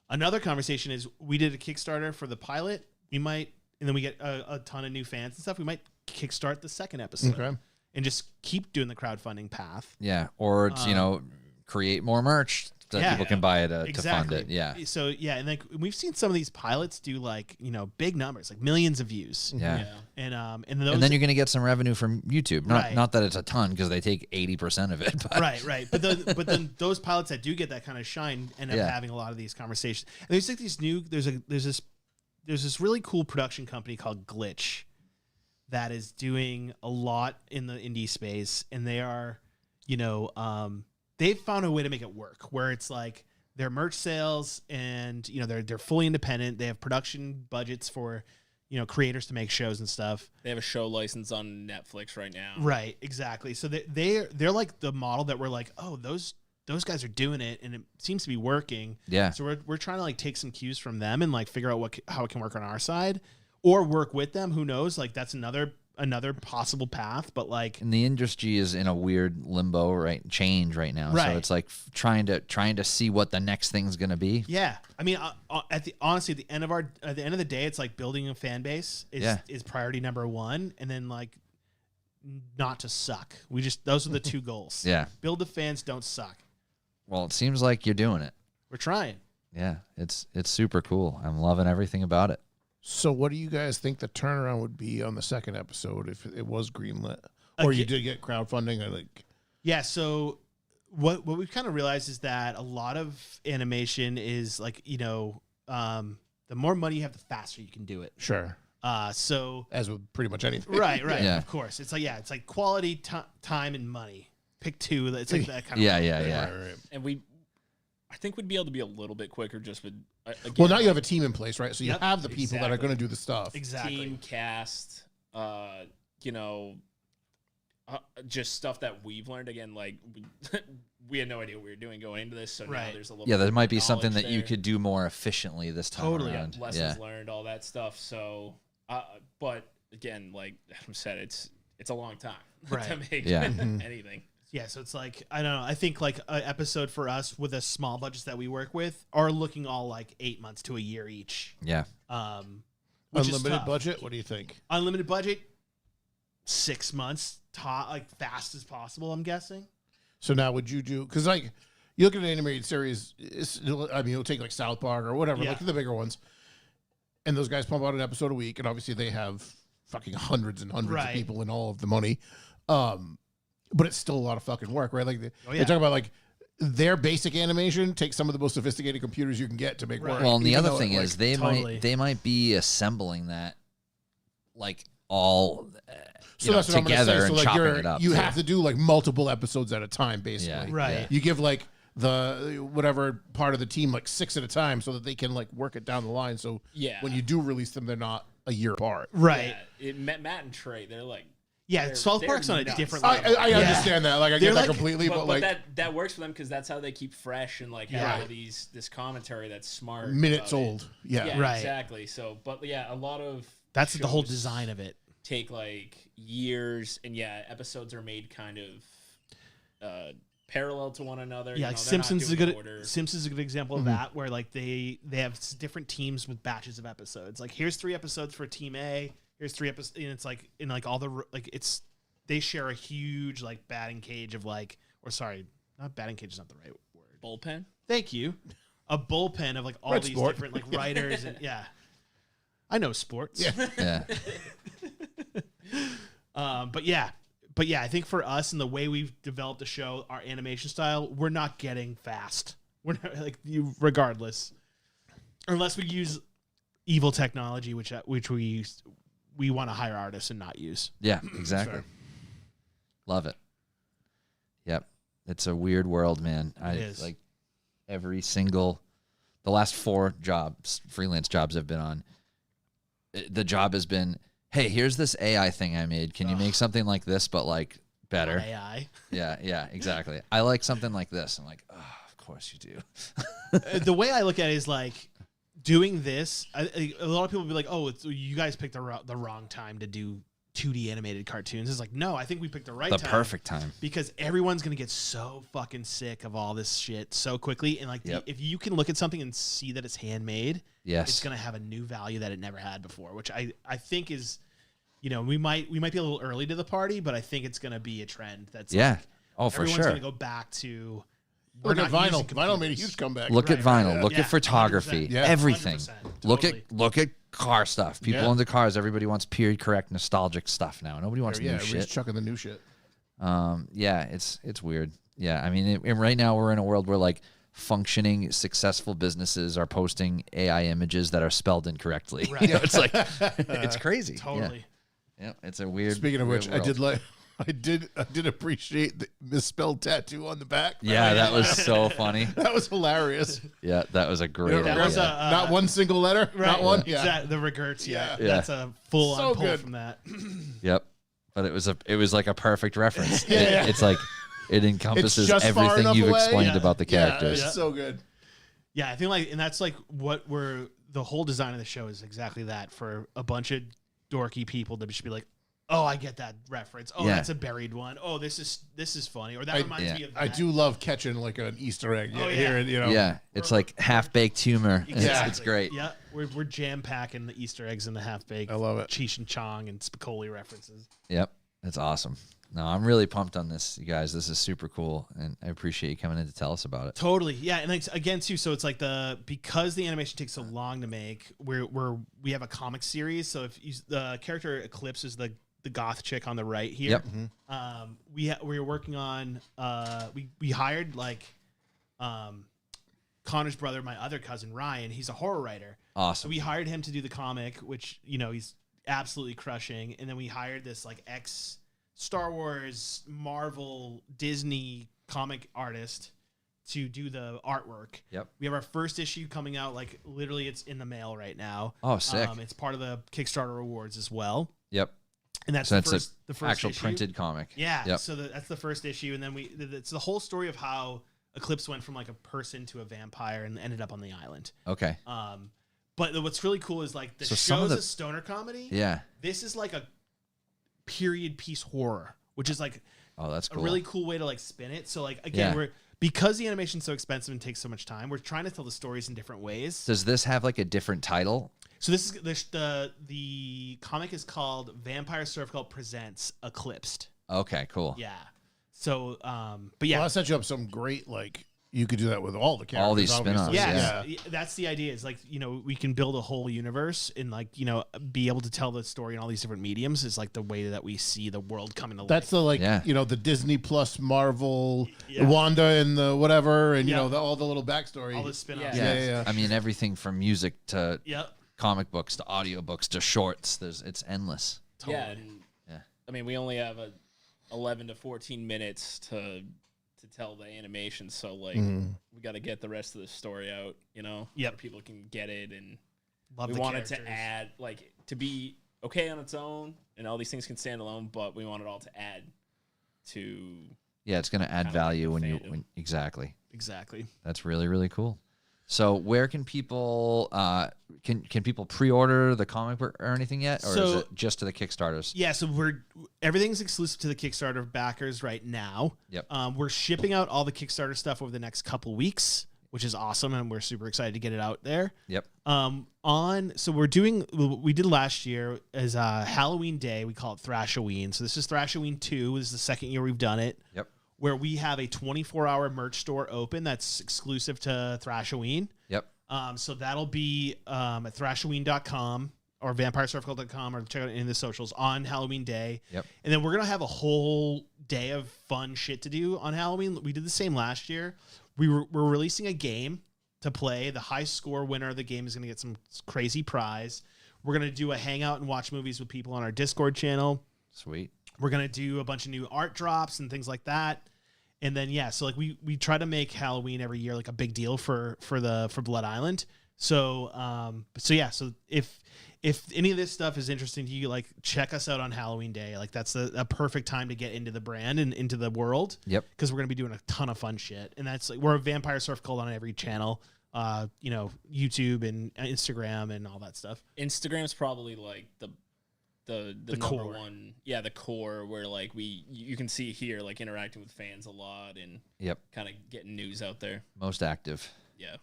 Another conversation is we did a Kickstarter for the pilot. We might, and then we get a ton of new fans and stuff. We might kickstart the second episode okay, and just keep doing the crowdfunding path. Yeah. Or it's, create more merch that Yeah. people can buy to fund Exactly. it. Yeah. So yeah, and like we've seen some of these pilots do like big numbers, like millions of views. Yeah. And those And then you're going to get some revenue from YouTube. Right. Not that it's a ton because they take 80% of it. But right. But then those pilots that do get that kind of shine end up Yeah. having a lot of these conversations. And there's like these new there's this really cool production company called Glitch that is doing a lot in the indie space, and they are, they've found a way to make it work where it's like their merch sales and they're fully independent. They have production budgets for creators to make shows and stuff. They have a show license on Netflix right now. Right, exactly. So they're like the model that we're like, oh, those guys are doing it and it seems to be working. Yeah. So we're trying to like take some cues from them and like figure out how it can work on our side or work with them. Who knows? Like that's another another possible path, but like And the industry is in a weird limbo, change right now. Right. So it's like trying to see what the next thing's gonna be. yeah, I mean, honestly, at the end of the day, it's like building a fan base is priority number one, and then like not to suck. Those are the two goals. Yeah. Build the fans, don't suck. Well, it seems like you're doing it. We're trying. Yeah, it's super cool. I'm loving everything about it. So, what do you guys think the turnaround would be on the second episode if it was greenlit, or you did get crowdfunding? Or like, Yeah. So what we've kind of realized is that a lot of animation is like, the more money you have, the faster you can do it. sure, So as with pretty much anything. right, Yeah. of course. It's like quality, time, and money. Pick two. It's like that kind of Yeah. Right. And I think we'd be able to be a little bit quicker just with again, Well, now you have a team in place, right? So you Yep, have the people that are exactly. going to do the stuff. exactly. team cast, just stuff that we've learned. Again, like we had no idea what we were doing going into this, so now Right. there's a little Yeah, bit there more might be something knowledge that you there. could do more efficiently this time Totally. around. Lessons learned, all that stuff. So, but again, like Adam said, it's a long time Right. to make Yeah. anything. Yeah, so it's like, I don't know. I think like an episode for us with a small budgets that we work with are looking all like 8 months to a year each. Yeah. Which is Unlimited tough. budget. What do you think? Unlimited budget, 6 months, like fast as possible, I'm guessing. So now, would you do? Because like you look at an animated series, it'll take like South Park or whatever, Yeah. like the bigger ones, and those guys pump out an episode a week, and obviously they have fucking hundreds and hundreds Right. of people and all of the money. But it's still a lot of fucking work, right? Like they yeah. talk about like their basic animation takes some of the most sophisticated computers you can get to make Right. work. Well, and the even other though, thing like, is they Totally. might be assembling that like all so that's what I'm gonna together say. So and like chopping it up. you too. have to do like multiple episodes at a time, basically. Yeah. Right. Yeah. You give like the whatever part of the team like 6 at a time so that they can like work it down the line. So Yeah. when you do release them, they're not a year apart. Right. Yeah, Matt and Trey, they're like. Yeah, They're- South they're Park's on a nuts. different I level. Yeah. understand that. Like I They're get that like- completely, but, like that works for them because that's how they keep fresh and like have Yeah. all this commentary that's smart. minutes about it. old. Yeah. Yeah, Right. exactly. So, but yeah, a lot of That's the whole shows design of it. take like years, and yeah, episodes are made kind of parallel to one another. Yeah, you like know, they're Simpsons not is a doing good order. Simpsons is a good example of that, where like they have different teams with batches of episodes. Like here's 3 episodes for Team A. Here's 3 episodes, and it's like in like all the like it's they share a huge like batting cage of like, or sorry, not batting cage is not the right word. Bullpen. Thank you. A bullpen of like all Red these sport. different like writers and yeah. I know sports. Yeah. Yeah. But yeah, I think for us and the way we've developed the show, our animation style, we're not getting fast. We're not like you, regardless, unless we use evil technology, which we want to hire artists and not use. Yeah, exactly. Fair. Love it. Yep. It's a weird world, man. I is. like the last 4 freelance jobs I've been on. The job has been, hey, here's this AI thing I made. Can you make something like this, but like better? AI. Yeah, exactly. I like something like this. I'm like, oh, of course you do. The way I look at it is like doing this. A lot of people will be like, "Oh, you guys picked the wrong time to do 2D animated cartoons." It's like, no, I think we picked the right The time. perfect time. Because everyone's gonna get so fucking sick of all this shit so quickly, and like Yep. if you can look at something and see that it's handmade, Yes. it's gonna have a new value that it never had before. Which I think is, we might be a little early to the party, but I think it's gonna be a trend that's Yeah. like, Oh, for everyone's sure. gonna go back to. Look we're at not vinyl. using Vinyl made a computers. huge comeback. Look at Right, vinyl. right. Look Yeah, at photography. 100%. Yeah. Everything. 100%, Look totally. at car stuff. People Yeah. into cars. Everybody wants period correct, nostalgic stuff now. Nobody wants Yeah, new everybody's shit. chucking the new shit. Yeah, it's weird. Yeah, I mean, and right now we're in a world where like functioning, successful businesses are posting AI images that are spelled incorrectly. Right. You know, it's like it's crazy. Totally. Yeah, it's a weird. Speaking of weird which, I world. did appreciate the misspelled tattoo on the back. Yeah, that was so funny. That was hilarious. Yeah, that was a great. You know, idea. was a- not one single letter. Not one. Yeah. Exactly. The regrets. Yeah. Yeah. That's a full So on pull good. from that. Yep, but it was like a perfect reference. Yeah. It's like it encompasses just far everything enough you've away. explained Yeah. about the characters. Yeah, it's so good. Yeah, I think like, and that's like what the whole design of the show is exactly that, for a bunch of dorky people to just be like, oh, I get that reference. Oh, Yeah. that's a buried one. Oh, this is funny. Or that reminds yeah. me of that. I do love catching like an Easter egg Oh, yeah. here, and Yeah, it's like half-baked humor. Exactly. It's great. Yeah, we're jam packing the Easter eggs and the half baked. I love it. Cheech and Chong and Spicoli references. Yep, that's awesome. No, I'm really pumped on this, you guys. This is super cool, and I appreciate you coming in to tell us about it. Totally, yeah, and like, again too. So it's like because the animation takes so long to make, we have a comic series. So if the character Eclipse is the goth chick on the right here. Yep. We're working on we hired Connor's brother, my other cousin Ryan. He's a horror writer. So Awesome. we hired him to do the comic, which he's absolutely crushing. And then we hired this like ex Star Wars, Marvel, Disney comic artist to do the artwork. Yep. We have our first issue coming out, like literally it's in the mail right now. Oh, sick. It's part of the Kickstarter rewards as well. Yep. And that's So the that's first actual issue. printed comic. Yeah. Yep. So that's the first issue. And then it's the whole story of how Eclipse went from like a person to a vampire and ended up on the island. Okay. But what's really cool is like the So some of show's the- a stoner comedy. Yeah. This is like a period piece horror, which is like Oh, that's a cool. really cool way to like spin it. So like again, Yeah. because the animation's so expensive and takes so much time, we're trying to tell the stories in different ways. Does this have like a different title? So this is the comic is called Vampire Surf Cult Presents Eclipsed. Okay, cool. Yeah. So but yeah. Well, I set you up some great like. You could do that with all the characters. All these obviously. spin-offs, Yeah, that's the idea. Is like we can build a whole universe and like be able to tell the story in all these different mediums. Is like the way that we see the world coming to life. That's the Yeah. the Disney Plus Marvel, Yeah. Wanda and the whatever, and Yeah. all the little backstory. all the spin-offs. Yeah. Yeah. I mean, everything from music to Yep. comic books to audiobooks to shorts. It's endless. Yeah, and Yeah. I mean, we only have 11 to 14 minutes to tell the animation, so like we got to get the rest of the story out, Yep. so people can get it, and Love we the wanted characters. to add like to be okay on its own, and all these things can stand alone, but we want it all to add to. Yeah, it's going to add Kinda like value the when fandom. exactly. Exactly. That's really, really cool. So where can people can people pre-order the comic book or anything yet, or is So- it just to the Kickstarters? Yeah, so everything's exclusive to the Kickstarter backers right now. Yep. We're shipping out all the Kickstarter stuff over the next couple weeks, which is awesome, and we're super excited to get it out there. Yep. So we're doing what we did last year as Halloween Day. We call it Thrashoween. So this is Thrashoween 2. This is the second year we've done it. Yep. Where we have a 24-hour merch store open that's exclusive to Thrashoween. Yep. So that'll be at thrashoween.com or vampiresurfcult.com, or check out in the socials on Halloween Day. Yep. And then we're going to have a whole day of fun shit to do on Halloween. We did the same last year. We're releasing a game to play. The high score winner of the game is going to get some crazy prize. We're going to do a hangout and watch movies with people on our Discord channel. Sweet. We're going to do a bunch of new art drops and things like that. And then, yeah, so like we try to make Halloween every year like a big deal for Blood Island. So if any of this stuff is interesting to you, like check us out on Halloween Day. Like that's a perfect time to get into the brand and into the world. Yep. Because we're gonna be doing a ton of fun shit, and that's like we're a Vampire Surf Cult on every channel. YouTube and Instagram and all that stuff. Instagram's probably like the number core. one, the core where like you can see here like interacting with fans a lot and Yep. kind of getting news out there. Most active. Yeah.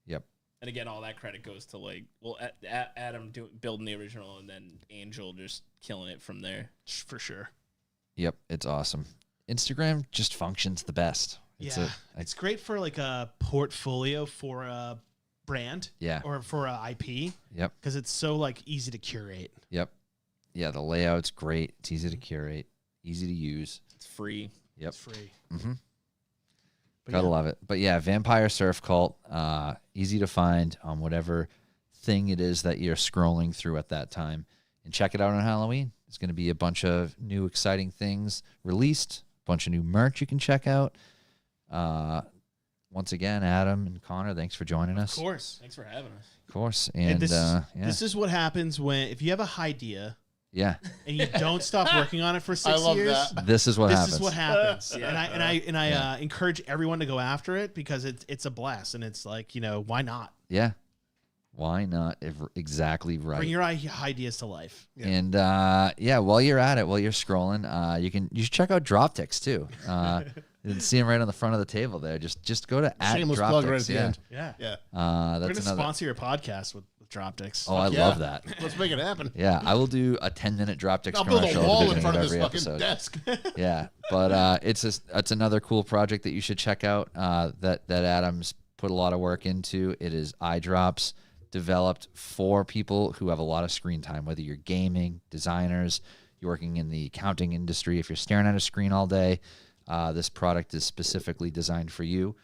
Yep. And again, all that credit goes to like Adam building the original, and then Angel just killing it from there. For sure. Yep. It's awesome. Instagram just functions the best. It's great for like a portfolio for a brand. Yeah. Or for a IP. Yep. Because it's so like easy to curate. Yep. Yeah, the layout's great. It's easy to curate, easy to use. It's free. Yep. It's free. Mm-hmm. But Gotta yeah. love it. But yeah, Vampire Surf Cult, easy to find on whatever thing it is that you're scrolling through at that time. And check it out on Halloween. There's going to be a bunch of new exciting things released, a bunch of new merch you can check out. Once again, Adam and Connor, thanks for joining us. Of course. Thanks for having us. Of course. And And this is what happens if you have a idea yeah, and you don't stop working on it for 6 I love years. that. this is what This happens. is what happens. Yeah. And I encourage everyone to go after it because it's a blast, and it's like, why not? Yeah. Why not? Exactly right. Bring your ideas to life. And while you're at it, while you're scrolling, you should check out Droptics too. You can see them right on the front of the table there. Just go to Shameless @Droptics. plug right at the end. Yeah. Yeah. We're That's gonna another. sponsor your podcast with Droptics. Oh, I Yeah. love that. Let's make it happen. Yeah, I will do a 10-minute Droptics I'll build commercial a at the wall in beginning front of of this every fucking episode. desk. Yeah, but it's another cool project that you should check out. That Adam's put a lot of work into. It is eye drops developed for people who have a lot of screen time, whether you're gaming, designers, you're working in the accounting industry. If you're staring at a screen all day, this product is specifically designed for you.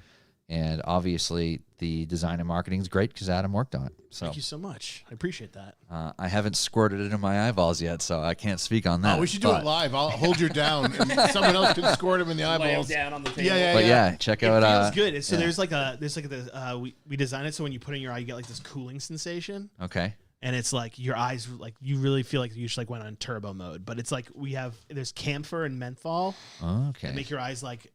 And obviously, the design and marketing is great because Adam worked on it. So Thank you so much. I appreciate that. I haven't squirted it in my eyeballs yet, so I can't speak on that. Oh, we should do but- it live. I'll hold you down, and someone else can squirt him in the Lay 'em eyeballs. down on the table. Yeah, But yeah, check It out. feels good. So yeah. we designed it so when you put it in your eye, you get like this cooling sensation, Okay. and it's like your eyes like you really feel like you just like went on turbo mode. But it's like there's camphor and menthol Okay. that make your eyes like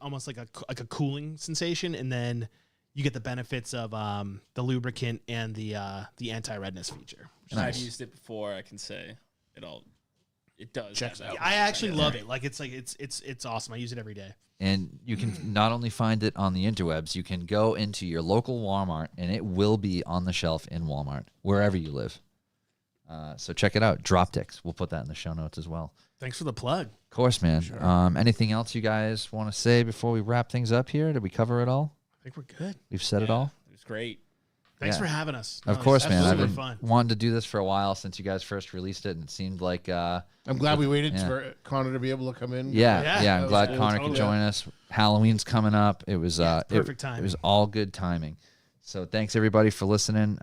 almost like a cooling sensation, and then you get the benefits of the lubricant and the anti-redness feature. And I've Nice. used it before. I can say it does. Checks have out. that. I actually love it. Like it's awesome. I use it every day. And you can not only find it on the interwebs, you can go into your local Walmart, and it will be on the shelf in Walmart, wherever you live. So check it out. Droptics. We'll put that in the show notes as well. Thanks for the plug. Of course, man. Anything else you guys want to say before we wrap things up here? Did we cover it all? I think we're good. We've said it all? It was great. Thanks Yeah. for having us. Of No, course, it's man. I've super been fun. wanting to do this for a while since you guys first released it, and it seemed like I'm glad we waited Yeah. for Connor to be able to come in. Yeah, Yeah, yeah. that I'm was glad cool. Connor Totally. could join us. Halloween's coming up. It was perfect It timing. was all good timing. So thanks everybody for listening.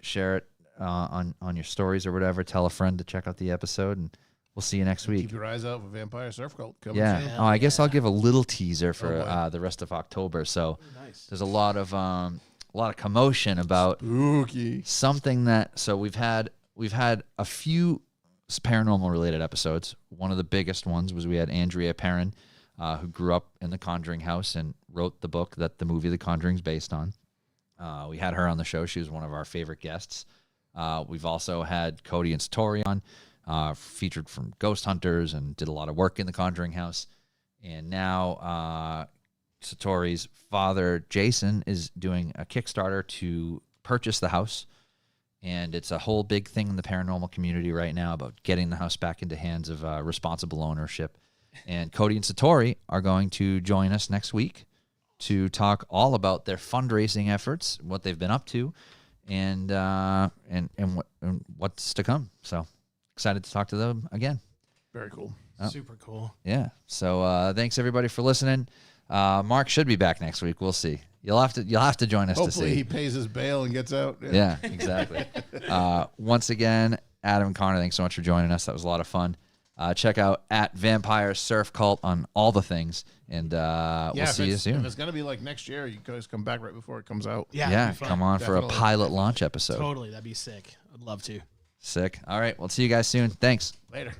Share it on your stories or whatever. Tell a friend to check out the episode, and we'll see you next week. Keep your eyes out for Vampire Surf Cult. Coming Yeah. soon. Oh, I guess I'll give a little teaser for Oh, boy. the rest of October. So Nice. there's a lot of commotion about Spooky. something that we've had a few paranormal related episodes. One of the biggest ones was we had Andrea Perrin, who grew up in the Conjuring house and wrote the book that the movie The Conjuring is based on. We had her on the show. She was one of our favorite guests. We've also had Cody and Satori on, featured from Ghost Hunters and did a lot of work in the Conjuring house. And now Satori's father, Jason, is doing a Kickstarter to purchase the house. And it's a whole big thing in the paranormal community right now about getting the house back into hands of responsible ownership. And Cody and Satori are going to join us next week to talk all about their fundraising efforts, what they've been up to, and what's to come. So excited to talk to them again. Very cool. Super cool. Yeah. So thanks everybody for listening. Mark should be back next week. We'll see. You'll have to join us Hopefully to see. he pays his bail and gets out. Yeah, exactly. Once again, Adam and Connor, thanks so much for joining us. That was a lot of fun. Check out @Vampire Surf Cult on all the things, and we'll if see you If soon. it's gonna be like next year, you guys come back right before it comes out. Yeah. Yeah, it'd be fun. come on for a Definitely. pilot launch episode. Totally. That'd be sick. I'd love to. Sick. All right, we'll see you guys soon. Thanks. Later.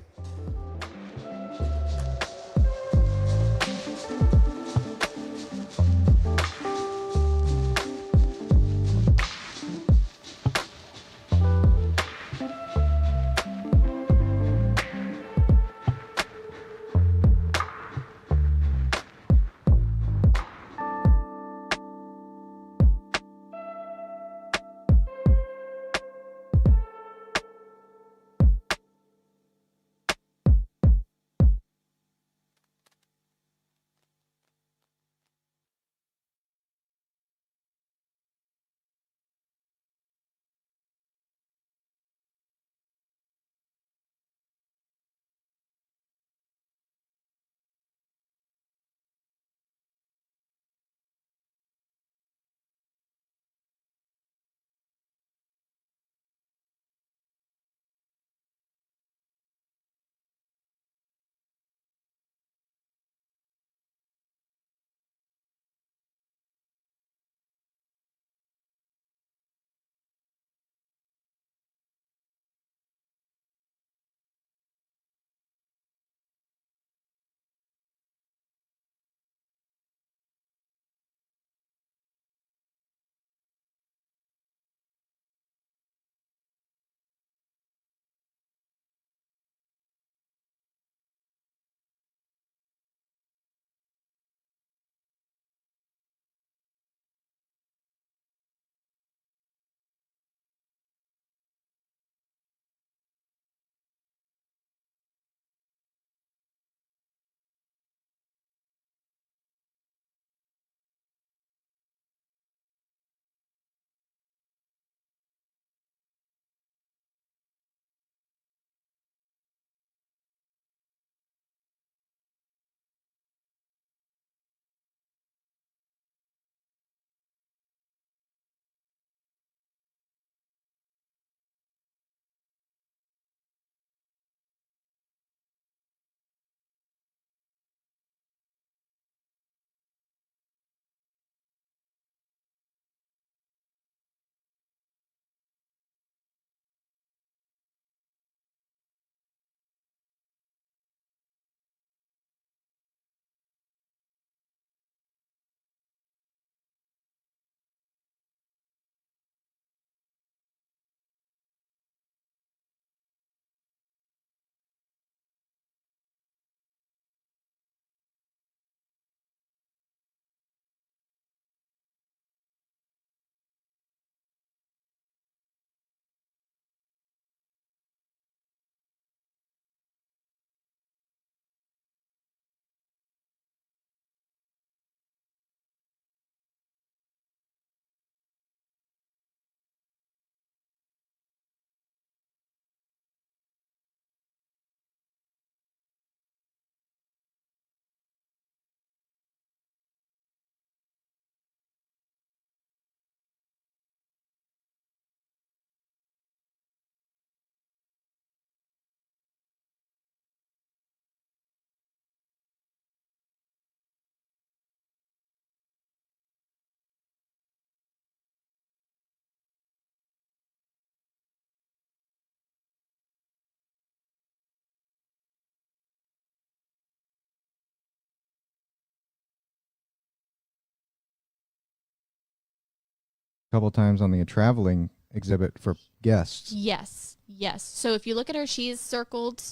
couple times on the traveling exhibit for guests. Yes, yes. So if you look at her, she is circled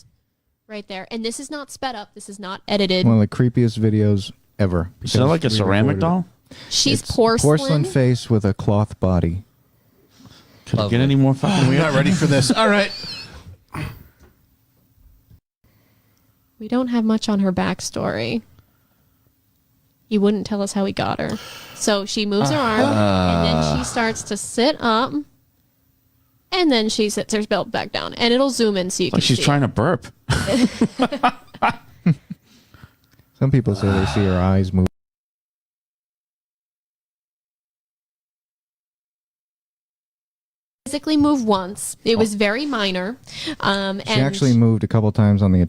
right there. And this is not sped up. This is not edited. One of the creepiest videos ever. Is that like a because we ceramic recorded doll? She's It's porcelain. face with a cloth body. Could it Lovely. get any more fucking We're weird? not ready for this. All right. We don't have much on her backstory. He wouldn't tell us how he got her. So she moves her arm, and then she starts to sit up, and then she sits her belt back down, and it'll zoom in so you can Like she's see. trying to burp. Some people say they see her eyes move. Physically move once. It was very minor. She And actually moved a couple times on the